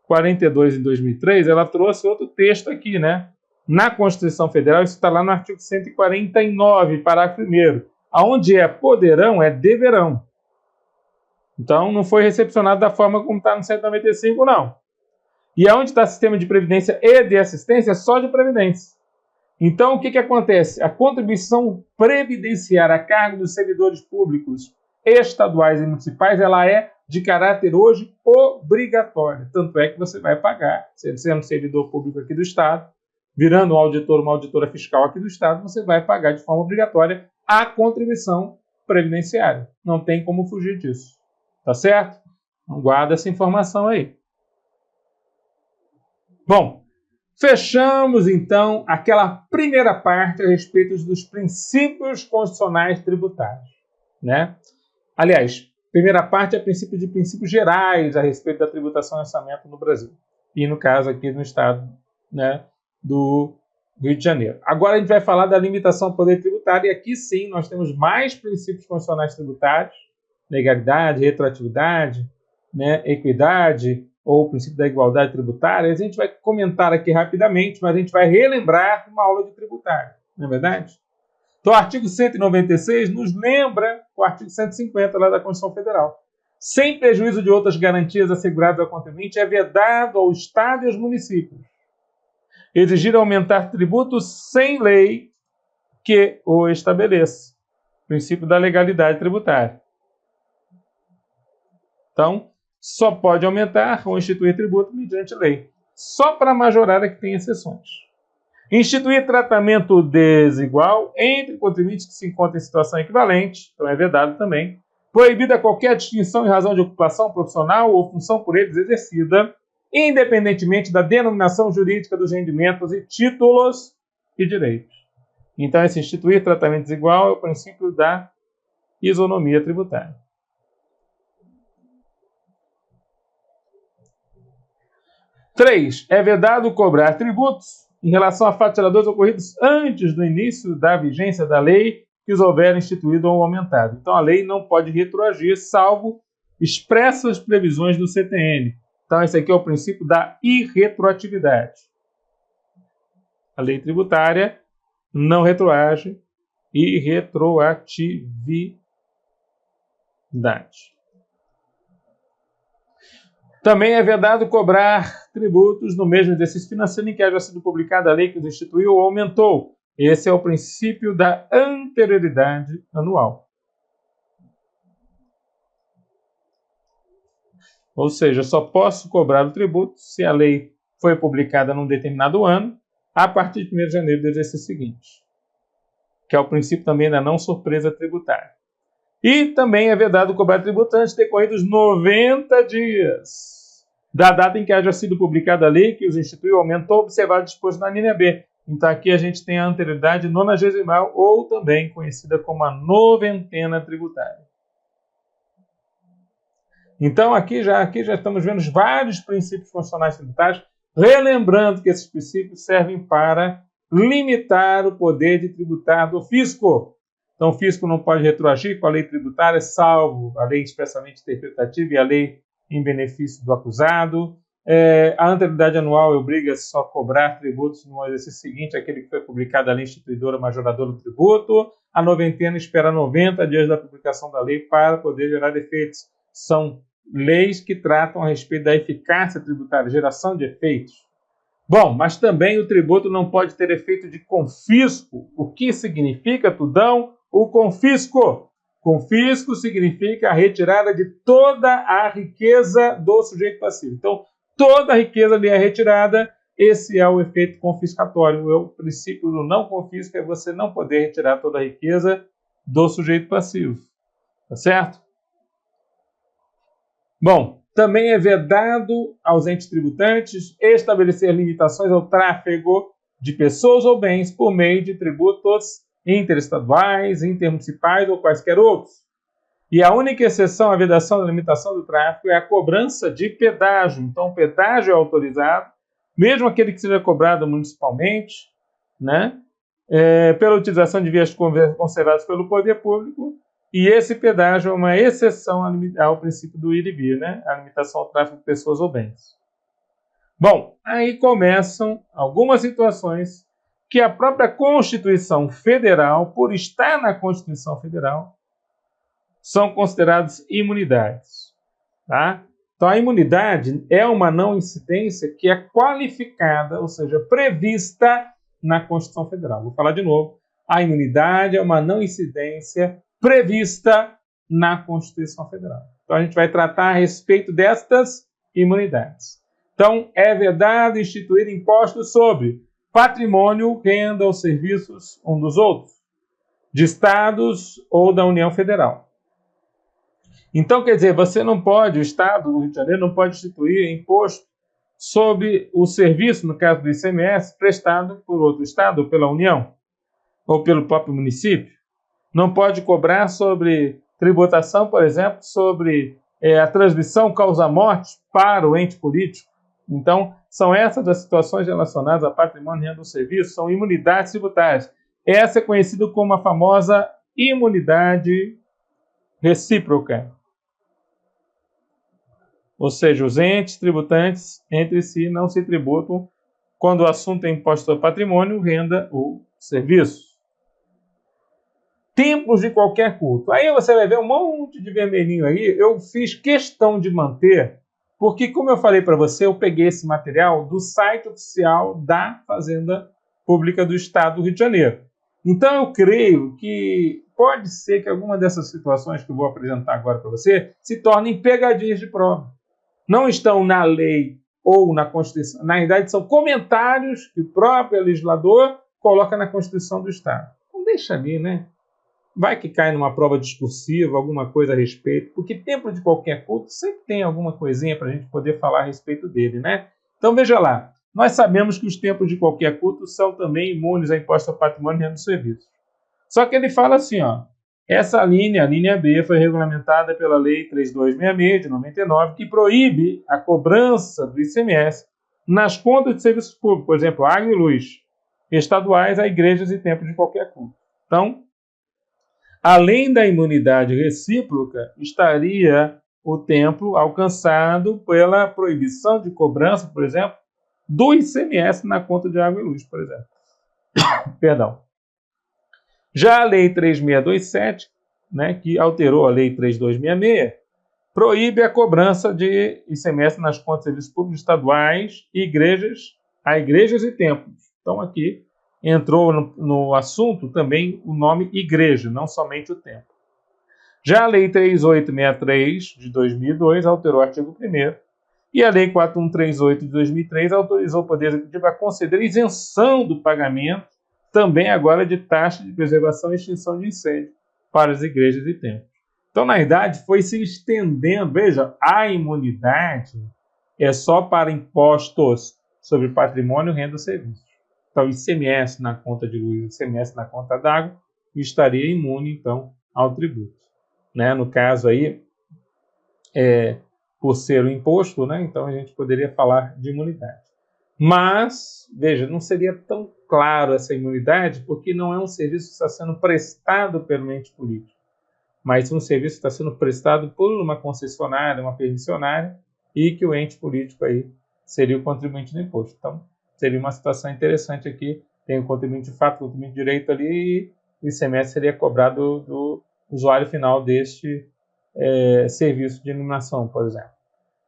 42 em 2003, ela trouxe outro texto aqui, né? Na Constituição Federal, isso está lá no artigo 149, parágrafo 1º. Aonde é poderão, é deverão. Então, não foi recepcionado da forma como está no 195, não. E aonde está o sistema de previdência e de assistência, é só de previdência. Então, o que acontece? A contribuição previdenciária a cargo dos servidores públicos estaduais e municipais, ela é de caráter hoje obrigatória. Tanto é que você vai pagar, sendo servidor público aqui do Estado, virando um auditor, uma auditora fiscal aqui do Estado, você vai pagar de forma obrigatória a contribuição previdenciária. Não tem como fugir disso. Tá certo? Então, guarda essa informação aí. Bom, fechamos, então, aquela primeira parte a respeito dos princípios constitucionais tributários, né? Aliás, primeira parte é princípios gerais a respeito da tributação e orçamento no Brasil. E, no caso, aqui no estado, né, do Rio de Janeiro. Agora a gente vai falar da limitação ao poder tributário. E aqui, sim, nós temos mais princípios constitucionais tributários: legalidade, retroatividade, né, equidade, ou o princípio da igualdade tributária. A gente vai comentar aqui rapidamente, mas a gente vai relembrar uma aula de tributário, não é verdade? Então, o artigo 196 nos lembra o artigo 150 lá da Constituição Federal. Sem prejuízo de outras garantias asseguradas ao contribuinte, é vedado ao Estado e aos municípios exigir aumentar tributos sem lei que o estabeleça. Princípio da legalidade tributária. Então, só pode aumentar ou instituir tributo mediante lei. Só para majorar é que tem exceções. Instituir tratamento desigual entre contribuintes que se encontram em situação equivalente, então é vedado também. Proibida qualquer distinção em razão de ocupação profissional ou função por eles exercida, independentemente da denominação jurídica dos rendimentos e títulos e direitos. Então, esse instituir tratamento desigual é o princípio da isonomia tributária. 3. É vedado cobrar tributos em relação a fatos geradores ocorridos antes do início da vigência da lei que os houver instituído ou aumentado. Então, a lei não pode retroagir, salvo expressas previsões do CTN. Então, esse aqui é o princípio da irretroatividade. A lei tributária não retroage. Irretroatividade. Também é vedado cobrar tributos no mesmo exercício financeiro em que haja sido publicada a lei que os instituiu ou aumentou. Esse é o princípio da anterioridade anual. Ou seja, só posso cobrar o tributo se a lei foi publicada num determinado ano, a partir de 1º de janeiro do exercício seguinte, que é o princípio também da não surpresa tributária. E também é vedado cobrar tributo antes de decorridos 90 dias da data em que haja sido publicada a lei que os instituiu, aumentou, observado disposto na linha B. Então aqui a gente tem a anterioridade nonagesimal, ou também conhecida como a noventena tributária. Então aqui já estamos vendo vários princípios constitucionais tributários, relembrando que esses princípios servem para limitar o poder de tributar do fisco. Então, o fisco não pode retroagir com a lei tributária, salvo a lei expressamente interpretativa e a lei em benefício do acusado. A anterioridade anual obriga só a cobrar tributos no exercício seguinte, aquele que foi publicado a lei instituidora majoradora do tributo. A noventena espera 90 dias da publicação da lei para poder gerar efeitos. São leis que tratam a respeito da eficácia tributária, geração de efeitos. Bom, mas também o tributo não pode ter efeito de confisco. O que significa, Tudão? O confisco. Confisco significa a retirada de toda a riqueza do sujeito passivo. Então, toda a riqueza lhe é retirada, esse é o efeito confiscatório. O princípio do não confisco é você não poder retirar toda a riqueza do sujeito passivo. Tá certo? Bom, também é vedado aos entes tributantes estabelecer limitações ao tráfego de pessoas ou bens por meio de tributos interestaduais, intermunicipais ou quaisquer outros. E a única exceção à vedação da limitação do tráfego é a cobrança de pedágio. Então, o pedágio é autorizado, mesmo aquele que seja cobrado municipalmente, né, pela utilização de vias conservadas pelo poder público. E esse pedágio é uma exceção ao princípio do ir e vir, né, a limitação ao tráfego de pessoas ou bens. Bom, aí começam algumas situações que a própria Constituição Federal, por estar na Constituição Federal, são consideradas imunidades. Tá? Então, a imunidade é uma não incidência que é qualificada, ou seja, prevista na Constituição Federal. Vou falar de novo. A imunidade é uma não incidência prevista na Constituição Federal. Então, a gente vai tratar a respeito destas imunidades. Então, é vedado instituir impostos sobre patrimônio, renda ou serviços um dos outros, de estados ou da União Federal. Então, quer dizer, você não pode, o Estado do Rio de Janeiro não pode instituir imposto sobre o serviço, no caso do ICMS, prestado por outro Estado, ou pela União, ou pelo próprio município. Não pode cobrar sobre tributação, por exemplo, sobre a transmissão causa-morte para o ente político. Então, são essas as situações relacionadas a patrimônio, renda ou serviço, são imunidades tributárias. Essa é conhecida como a famosa imunidade recíproca. Ou seja, os entes tributantes entre si não se tributam quando o assunto é imposto sobre patrimônio, renda ou serviço. Templos de qualquer culto. Aí você vai ver um monte de vermelhinho aí. Eu fiz questão de manter, porque, como eu falei para você, eu peguei esse material do site oficial da Fazenda Pública do Estado do Rio de Janeiro. Então, eu creio que pode ser que alguma dessas situações que eu vou apresentar agora para você se tornem pegadinhas de prova. Não estão na lei ou na Constituição. Na verdade, são comentários que o próprio legislador coloca na Constituição do Estado. Então, deixa ali, né? Vai que cai numa prova discursiva, alguma coisa a respeito, porque templo de qualquer culto sempre tem alguma coisinha para a gente poder falar a respeito dele, né? Então, veja lá. Nós sabemos que os templos de qualquer culto são também imunes a imposto ao patrimônio e renda do serviço. Só que ele fala assim, ó. Essa linha, a linha B, foi regulamentada pela Lei 3266 de 99, que proíbe a cobrança do ICMS nas contas de serviços públicos, por exemplo, água e luz, estaduais a igrejas e templos de qualquer culto. Então, além da imunidade recíproca, estaria o templo alcançado pela proibição de cobrança, por exemplo, do ICMS na conta de água e luz, por exemplo. Perdão. Já a Lei 3627, né, que alterou a Lei 3266, proíbe a cobrança de ICMS nas contas de serviços públicos estaduais e igrejas e templos. Então, aqui entrou no assunto também o nome igreja, não somente o templo. Já a Lei 3863, de 2002, alterou o artigo 1º, e a Lei 4138, de 2003, autorizou o Poder Executivo a conceder isenção do pagamento, também agora de taxa de preservação e extinção de incêndio, para as igrejas e templos. Então, na verdade, foi se estendendo. Veja, a imunidade é só para impostos sobre patrimônio, renda e serviços. Então, ICMS na conta de luz, ICMS na conta d'água, estaria imune, então, ao tributo. Né? No caso aí, por ser o imposto, né? Então a gente poderia falar de imunidade. Mas, veja, não seria tão claro essa imunidade, porque não é um serviço que está sendo prestado pelo ente político, mas um serviço que está sendo prestado por uma concessionária, uma permissionária, e que o ente político aí seria o contribuinte do imposto. Então, seria uma situação interessante aqui, tem o contribuinte de fato, o contribuinte de direito ali, e o ICMS seria cobrado do usuário final deste serviço de iluminação, por exemplo,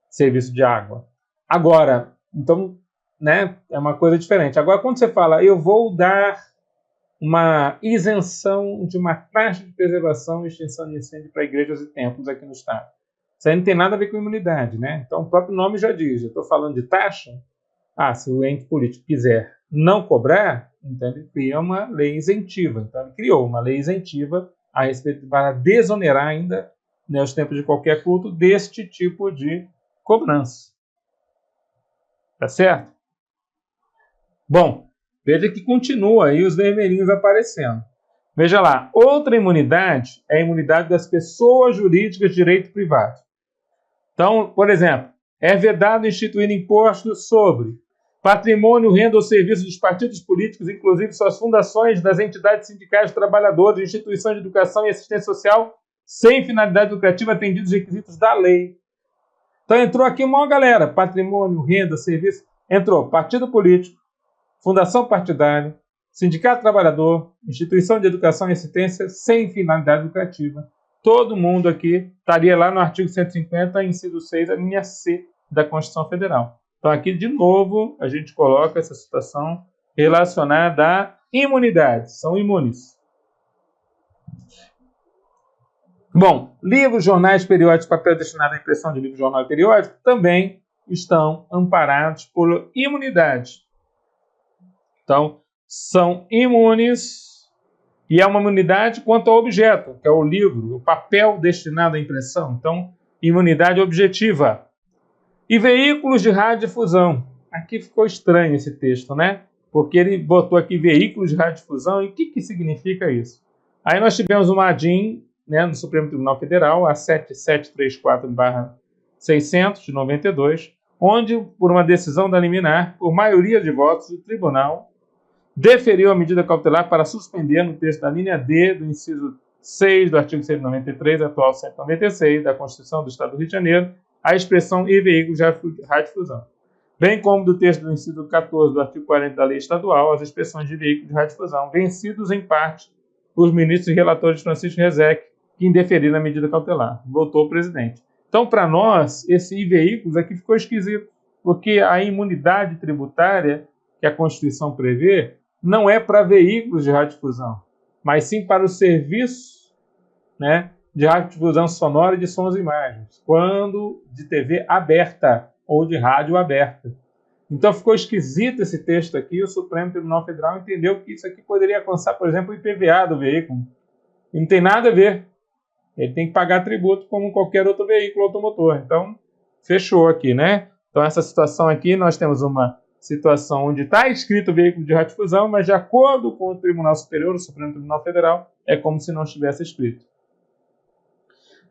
serviço de água. Agora, então, né, é uma coisa diferente. Agora, quando você fala, eu vou dar uma isenção de uma taxa de preservação e extinção de incêndio para igrejas e templos aqui no estado. Isso aí não tem nada a ver com imunidade, né? Então, o próprio nome já diz, eu estou falando de taxa, se o ente político quiser não cobrar, então ele cria uma lei isentiva. Então, ele criou uma lei isentiva a respeito para desonerar ainda, né, os tempos de qualquer culto, deste tipo de cobrança. Tá certo? Bom, veja que continua aí os vermelhinhos aparecendo. Veja lá, outra imunidade é a imunidade das pessoas jurídicas de direito privado. Então, por exemplo, é vedado instituir impostos sobre patrimônio, renda ou serviços dos partidos políticos, inclusive suas fundações, das entidades sindicais de trabalhadores, instituições de educação e assistência social, sem finalidade lucrativa, atendidos os requisitos da lei. Então entrou aqui uma galera, patrimônio, renda, serviço, entrou partido político, fundação partidária, sindicato trabalhador, instituição de educação e assistência, sem finalidade lucrativa. Todo mundo aqui estaria lá no artigo 150, inciso 6, a linha C da Constituição Federal. Então aqui, de novo, a gente coloca essa situação relacionada à imunidade. São imunes. Bom, livros, jornais, periódicos, papel destinado à impressão de livro, jornal e periódico também estão amparados por imunidade. Então, são imunes e é uma imunidade quanto ao objeto, que é o livro, o papel destinado à impressão. Então, imunidade objetiva. E veículos de radiodifusão. Aqui ficou estranho esse texto, né? Porque ele botou aqui veículos de radiodifusão. E o que significa isso? Aí nós tivemos uma ADIM, né, no Supremo Tribunal Federal, a 7734/600 de 92, onde, por uma decisão da liminar, por maioria de votos, o tribunal deferiu a medida cautelar para suspender, no texto da linha D do inciso 6 do artigo 193, atual 196, da Constituição do Estado do Rio de Janeiro, a expressão e veículos de radiodifusão, bem como do texto do inciso 14 do artigo 40 da Lei Estadual, as expressões de veículos de radiodifusão, vencidos em parte os ministros e relatores Francisco Rezec, que indeferiram a medida cautelar. Voltou o presidente. Então, para nós, esse veículos aqui ficou esquisito, porque a imunidade tributária que a Constituição prevê não é para veículos de radiodifusão, mas sim para o serviço, né, de radiodifusão sonora e de sons e imagens, quando de TV aberta ou de rádio aberta. Então ficou esquisito esse texto aqui, o Supremo Tribunal Federal entendeu que isso aqui poderia alcançar, por exemplo, o IPVA do veículo. E não tem nada a ver. Ele tem que pagar tributo como qualquer outro veículo automotor. Então, fechou aqui, né? Então essa situação aqui, nós temos uma situação onde está escrito veículo de radiodifusão, mas de acordo com o Tribunal Superior, o Supremo Tribunal Federal, é como se não estivesse escrito.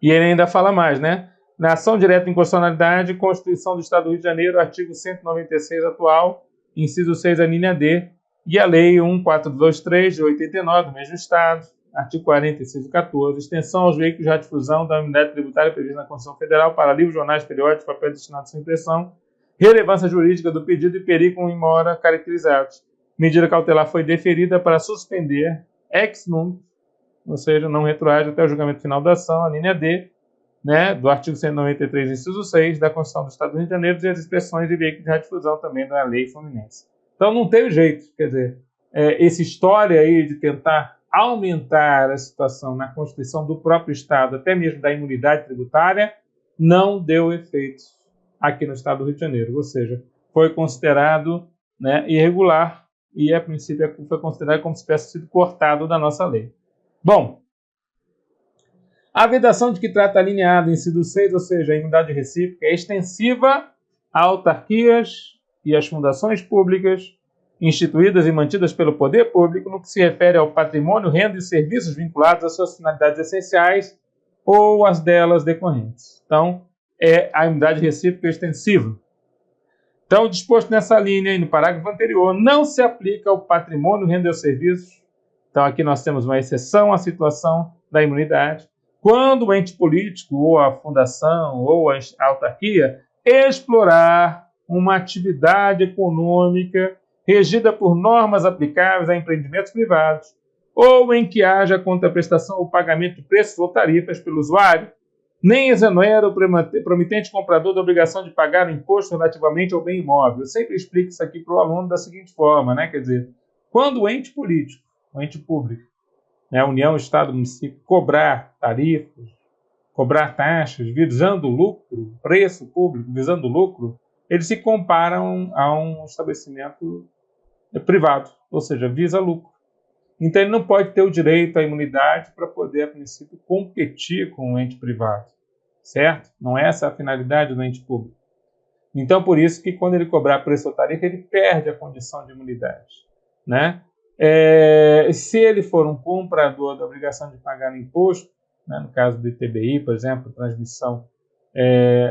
E ele ainda fala mais, né? Na ação direta de inconstitucionalidade, Constituição do Estado do Rio de Janeiro, artigo 196 atual, inciso 6, a linha D, e a Lei 1423 de 89 do mesmo Estado, artigo 40, inciso 14, extensão aos veículos de radiodifusão da unidade tributária prevista na Constituição Federal para livros, jornais, periódicos, papel destinado à sua impressão, relevância jurídica do pedido e perigo em mora caracterizados. Medida cautelar foi deferida para suspender ex nunc, ou seja, não retroage até o julgamento final da ação, a linha D, né, do artigo 193, inciso 6, da Constituição do Estado do Rio de Janeiro, e as expressões de veículos de radiodifusão também da Lei Fluminense. Então não teve jeito, quer dizer, essa história aí de tentar aumentar a situação na Constituição do próprio Estado, até mesmo da imunidade tributária, não deu efeito aqui no Estado do Rio de Janeiro, ou seja, foi considerado, né, irregular e, a princípio, foi considerado como se tivesse sido cortado da nossa lei. Bom, a vedação de que trata a linha A do inciso 6, ou seja, a imunidade recíproca, é extensiva a autarquias e às fundações públicas instituídas e mantidas pelo poder público no que se refere ao patrimônio, renda e serviços vinculados às suas finalidades essenciais ou às delas decorrentes. Então, é a imunidade recíproca extensiva. Então, disposto nessa linha e no parágrafo anterior, não se aplica ao patrimônio, renda ou serviços. Então, aqui nós temos uma exceção à situação da imunidade. Quando o ente político, ou a fundação, ou a autarquia, explorar uma atividade econômica regida por normas aplicáveis a empreendimentos privados, ou em que haja contraprestação ou pagamento de preços ou tarifas pelo usuário, nem exonera o promitente comprador da obrigação de pagar o imposto relativamente ao bem imóvel. Eu sempre explico isso aqui para o aluno da seguinte forma, né? Quer dizer, quando o ente político, o ente público, né, a União, Estado, Município, cobrar tarifas, cobrar taxas, visando lucro, preço público, visando lucro, eles se comparam a um estabelecimento privado, ou seja, visa lucro. Então, ele não pode ter o direito à imunidade para poder, a princípio, competir com o ente privado, certo? Não é essa a finalidade do ente público. Então, por isso que quando ele cobrar preço ou tarifa, ele perde a condição de imunidade, né? Se ele for um comprador da obrigação de pagar imposto, né, no caso do ITBI, por exemplo, transmissão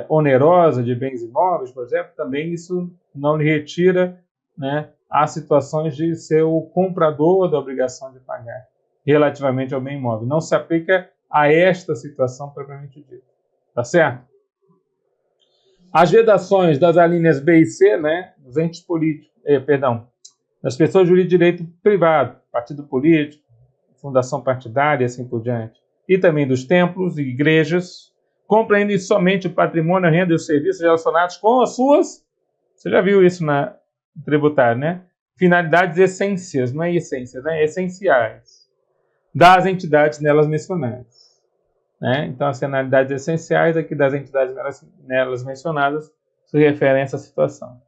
onerosa de bens imóveis, por exemplo, também isso não lhe retira, né, as situações de ser o comprador da obrigação de pagar relativamente ao bem imóvel. Não se aplica a esta situação propriamente dita. Tá certo? As vedações das alíneas B e C, né, dos entes políticos, das pessoas jurídicas de direito privado, partido político, fundação partidária e assim por diante, e também dos templos e igrejas, compreendem somente o patrimônio, a renda e os serviços relacionados com as suas, você já viu isso na tributária, né? Finalidades essências, não é essências, né? Essenciais, das entidades nelas mencionadas. Né? Então, as finalidades essenciais aqui das entidades nelas mencionadas se referem a essa situação.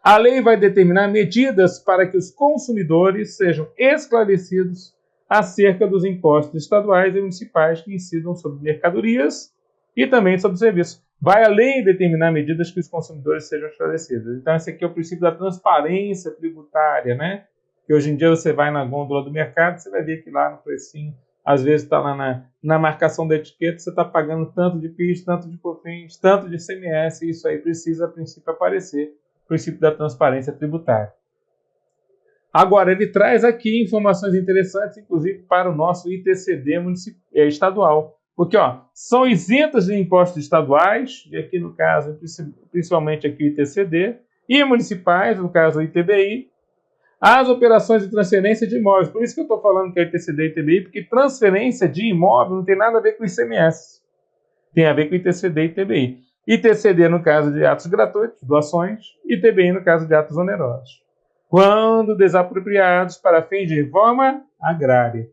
A lei vai determinar medidas para que os consumidores sejam esclarecidos acerca dos impostos estaduais e municipais que incidam sobre mercadorias e também sobre serviços. Vai a lei determinar medidas que os consumidores sejam esclarecidos. Então, esse aqui é o princípio da transparência tributária, né? Que hoje em dia você vai na gôndola do mercado, você vai ver que lá no precinho, às vezes está lá na marcação da etiqueta, você está pagando tanto de PIS, tanto de COFINS, tanto de ICMS, e isso aí precisa, a princípio, aparecer. O princípio da transparência tributária. Agora, ele traz aqui informações interessantes, inclusive para o nosso ITCD estadual. Porque são isentas de impostos estaduais, e aqui no caso, principalmente aqui o ITCD, e municipais, no caso o ITBI, as operações de transferência de imóveis. Por isso que eu estou falando que é ITCD e ITBI, porque transferência de imóvel não tem nada a ver com ICMS. Tem a ver com ITCD e ITBI. ITCD no caso de atos gratuitos, doações, e ITBI no caso de atos onerosos. Quando desapropriados para fins de reforma agrária.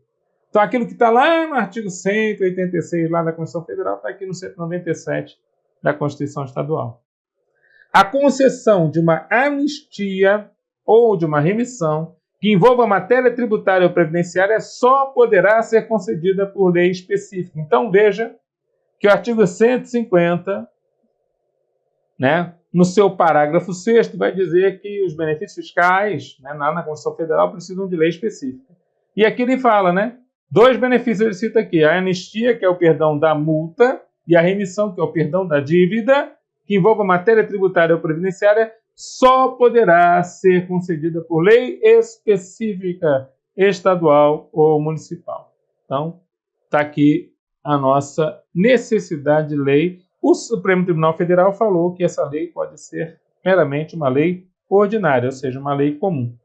Então, aquilo que está lá no artigo 186, lá da Constituição Federal, está aqui no 197 da Constituição Estadual. A concessão de uma anistia ou de uma remissão que envolva matéria tributária ou previdenciária só poderá ser concedida por lei específica. Então, veja que o artigo 150, né, no seu parágrafo 6º, vai dizer que os benefícios fiscais, né, na Constituição Federal, precisam de lei específica. E aqui ele fala, né, 2 benefícios ele cita aqui: a anistia, que é o perdão da multa, e a remissão, que é o perdão da dívida, que envolva matéria tributária ou previdenciária, só poderá ser concedida por lei específica, estadual ou municipal. Então, está aqui a nossa necessidade de lei. O Supremo Tribunal Federal falou que essa lei pode ser meramente uma lei ordinária, ou seja, uma lei comum.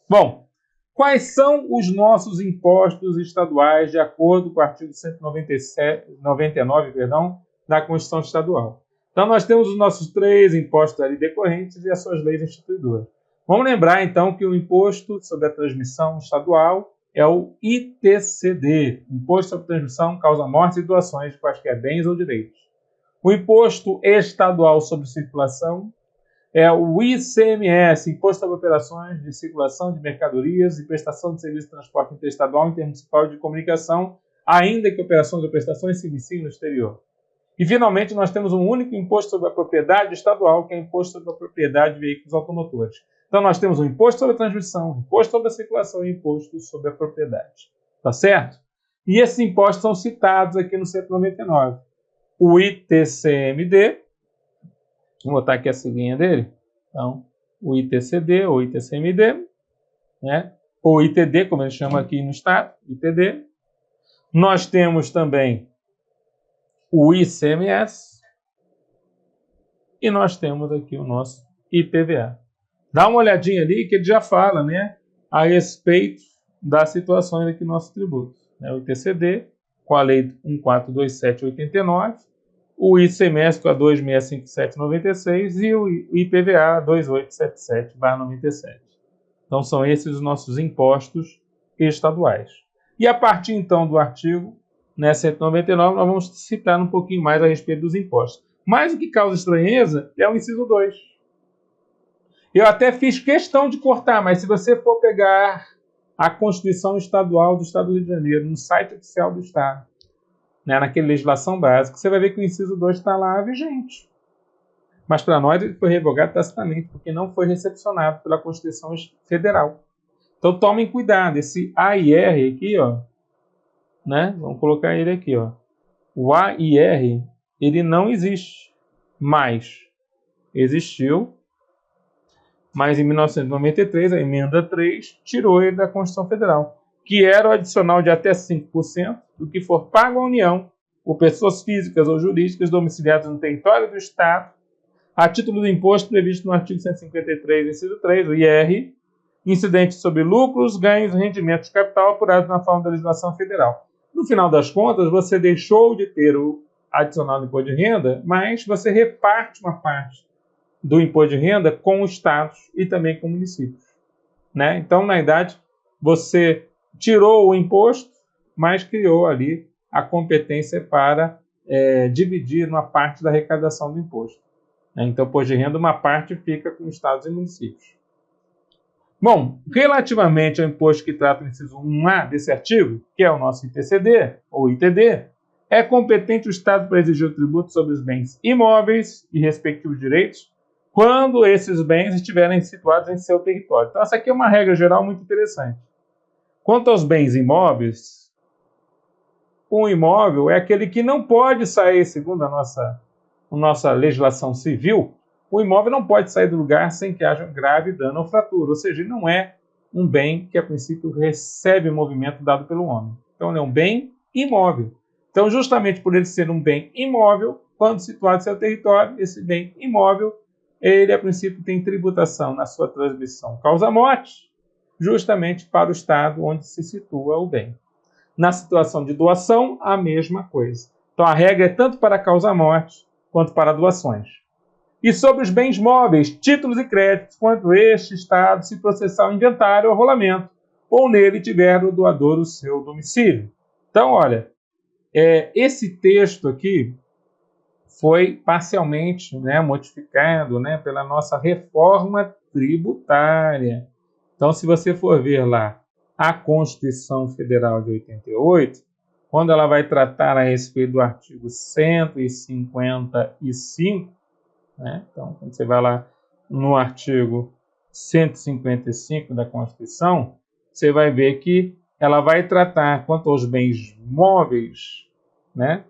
Bom, quais são os nossos impostos estaduais de acordo com o artigo 199, da Constituição Estadual? Então, nós temos os nossos 3 impostos ali decorrentes e as suas leis instituidoras. Vamos lembrar, então, que o imposto sobre a transmissão estadual é o ITCD, Imposto sobre Transmissão, Causa-Mortes e Doações de quaisquer bens ou direitos. O Imposto Estadual sobre Circulação é o ICMS, Imposto sobre Operações de Circulação de Mercadorias e Prestação de Serviço de Transporte Interestadual e Intermunicipal de Comunicação, ainda que operações ou prestações se iniciem no exterior. E, finalmente, nós temos um único imposto sobre a propriedade estadual, que é o Imposto sobre a Propriedade de Veículos Automotores. Então, nós temos um imposto sobre a transmissão, um imposto sobre a circulação e um imposto sobre a propriedade. Tá certo? E esses impostos são citados aqui no 199. O ITCMD, Vou botar aqui a siglinha dele. Então, o ITCD ou ITCMD, né? Ou ITD, como eles chamam aqui no estado, ITD. Nós temos também o ICMS e nós temos aqui o nosso IPVA. Dá uma olhadinha ali que ele já fala, né, a respeito das situações aqui no nosso tributo. Né? O ITCD, com a lei 1427/89, o ICMS com a 2657/96 e o IPVA 2877/97. Então são esses os nossos impostos estaduais. E a partir então do artigo, né, 199, nós vamos citar um pouquinho mais a respeito dos impostos. Mas o que causa estranheza é o inciso 2. Eu até fiz questão de cortar, mas se você for pegar a Constituição Estadual do Estado do Rio de Janeiro, no site oficial do Estado, né, naquela legislação básica, você vai ver que o inciso 2 está lá vigente. Mas para nós ele foi revogado tacitamente, porque não foi recepcionado pela Constituição Federal. Então tomem cuidado, esse AIR aqui, ó, né? Vamos colocar ele aqui, ó. O AIR, ele não existe mais. Existiu, mas em 1993, a emenda 3 tirou ele da Constituição Federal, que era o adicional de até 5% do que for pago à União por pessoas físicas ou jurídicas domiciliadas no território do Estado, a título do imposto previsto no artigo 153, inciso 3, o IR, incidente sobre lucros, ganhos e rendimentos de capital apurados na forma da legislação federal. No final das contas, você deixou de ter o adicional do imposto de renda, mas você reparte uma parte do imposto de renda com os estados e também com municípios. Né? Então, na verdade, você tirou o imposto, mas criou ali a competência para dividir uma parte da arrecadação do imposto. Então, imposto de renda, uma parte fica com estados e municípios. Bom, relativamente ao imposto que trata o inciso 1A desse artigo, que é o nosso ITCD, ou ITD, é competente o Estado para exigir o tributo sobre os bens imóveis e respectivos direitos, quando esses bens estiverem situados em seu território. Então, essa aqui é uma regra geral muito interessante. Quanto aos bens imóveis, um imóvel é aquele que não pode sair, segundo a nossa legislação civil, o imóvel não pode sair do lugar sem que haja um grave dano ou fratura, ou seja, ele não é um bem que, a princípio, recebe o movimento dado pelo homem. Então, ele é um bem imóvel. Então, justamente por ele ser um bem imóvel, quando situado em seu território, esse bem imóvel, ele, a princípio, tem tributação na sua transmissão causa-morte, justamente para o estado onde se situa o bem. Na situação de doação, a mesma coisa. Então, a regra é tanto para a causa-morte quanto para doações. E sobre os bens móveis, títulos e créditos, quando este estado se processar o inventário ou rolamento, ou nele tiver o doador o seu domicílio. Então, olha, esse texto aqui foi parcialmente, né, modificado, né, pela nossa reforma tributária. Então, se você for ver lá a Constituição Federal de 88, quando ela vai tratar a respeito do artigo 155, né? Então, quando você vai lá no artigo 155 da Constituição, você vai ver que ela vai tratar quanto aos bens móveis, né?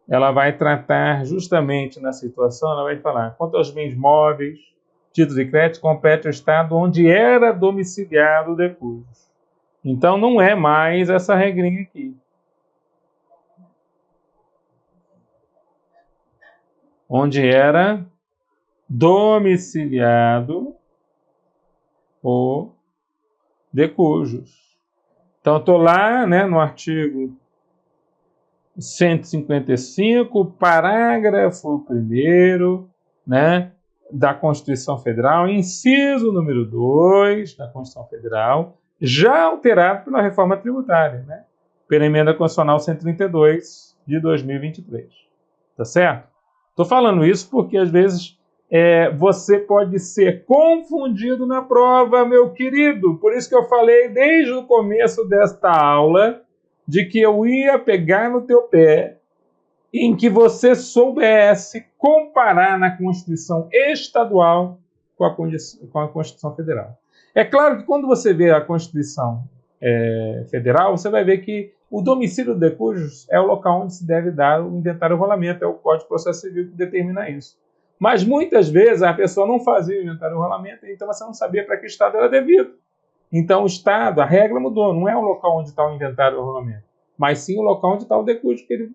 Ela vai tratar justamente na situação, ela vai falar quanto aos bens móveis, títulos e créditos, compete ao Estado onde era domiciliado o recurso. Então, não é mais essa regrinha aqui. Onde era domiciliado o de cujos. Então, estou lá, né, no artigo 155, parágrafo 1º, né, da Constituição Federal, inciso número 2 da Constituição Federal, já alterado pela reforma tributária, né, pela emenda constitucional 132 de 2023. Tá certo? Estou falando isso porque, às vezes, você pode ser confundido na prova, meu querido. Por isso que eu falei desde o começo desta aula de que eu ia pegar no teu pé em que você soubesse comparar na Constituição Estadual com a Constituição Federal. É claro que quando você vê a Constituição Federal, você vai ver que o domicílio de cujos é o local onde se deve dar o inventário e o rolamento, é o Código de Processo Civil que determina isso. Mas muitas vezes a pessoa não fazia o inventário do rolamento, então você não sabia para que estado era devido. Então o estado, a regra mudou, não é o local onde está o inventário do rolamento, mas sim o local onde está o decúbito que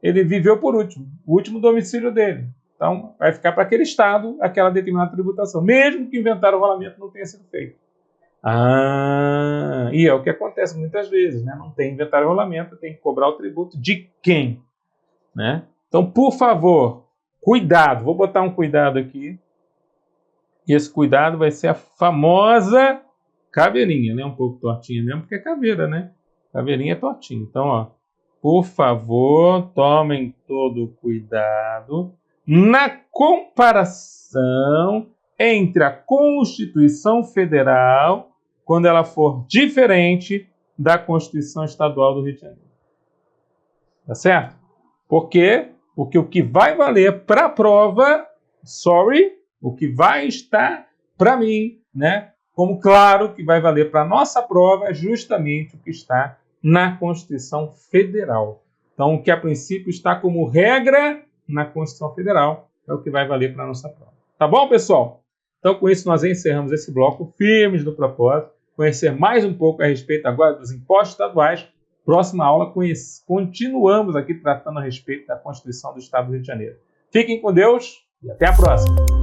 ele viveu por último, o último domicílio dele. Então vai ficar para aquele estado aquela determinada tributação, mesmo que o inventário do rolamento não tenha sido feito. E é o que acontece muitas vezes, né? Não tem inventário do rolamento, tem que cobrar o tributo de quem? Né? Então, por favor, cuidado, vou botar um cuidado aqui. Esse cuidado vai ser a famosa caveirinha, né? Um pouco tortinha mesmo, porque é caveira, né? Caveirinha é tortinha. Então, ó, por favor, tomem todo o cuidado na comparação entre a Constituição Federal, quando ela for diferente da Constituição Estadual do Rio de Janeiro. Tá certo? Por quê? Porque o que vai valer para a prova, o que vai estar para mim, né? Como claro que vai valer para a nossa prova é justamente o que está na Constituição Federal. Então, o que a princípio está como regra na Constituição Federal é o que vai valer para a nossa prova. Tá bom, pessoal? Então, com isso, nós encerramos esse bloco firmes no propósito. Conhecer mais um pouco a respeito agora dos impostos estaduais. Próxima aula, continuamos aqui tratando a respeito da Constituição do Estado do Rio de Janeiro. Fiquem com Deus e até a próxima!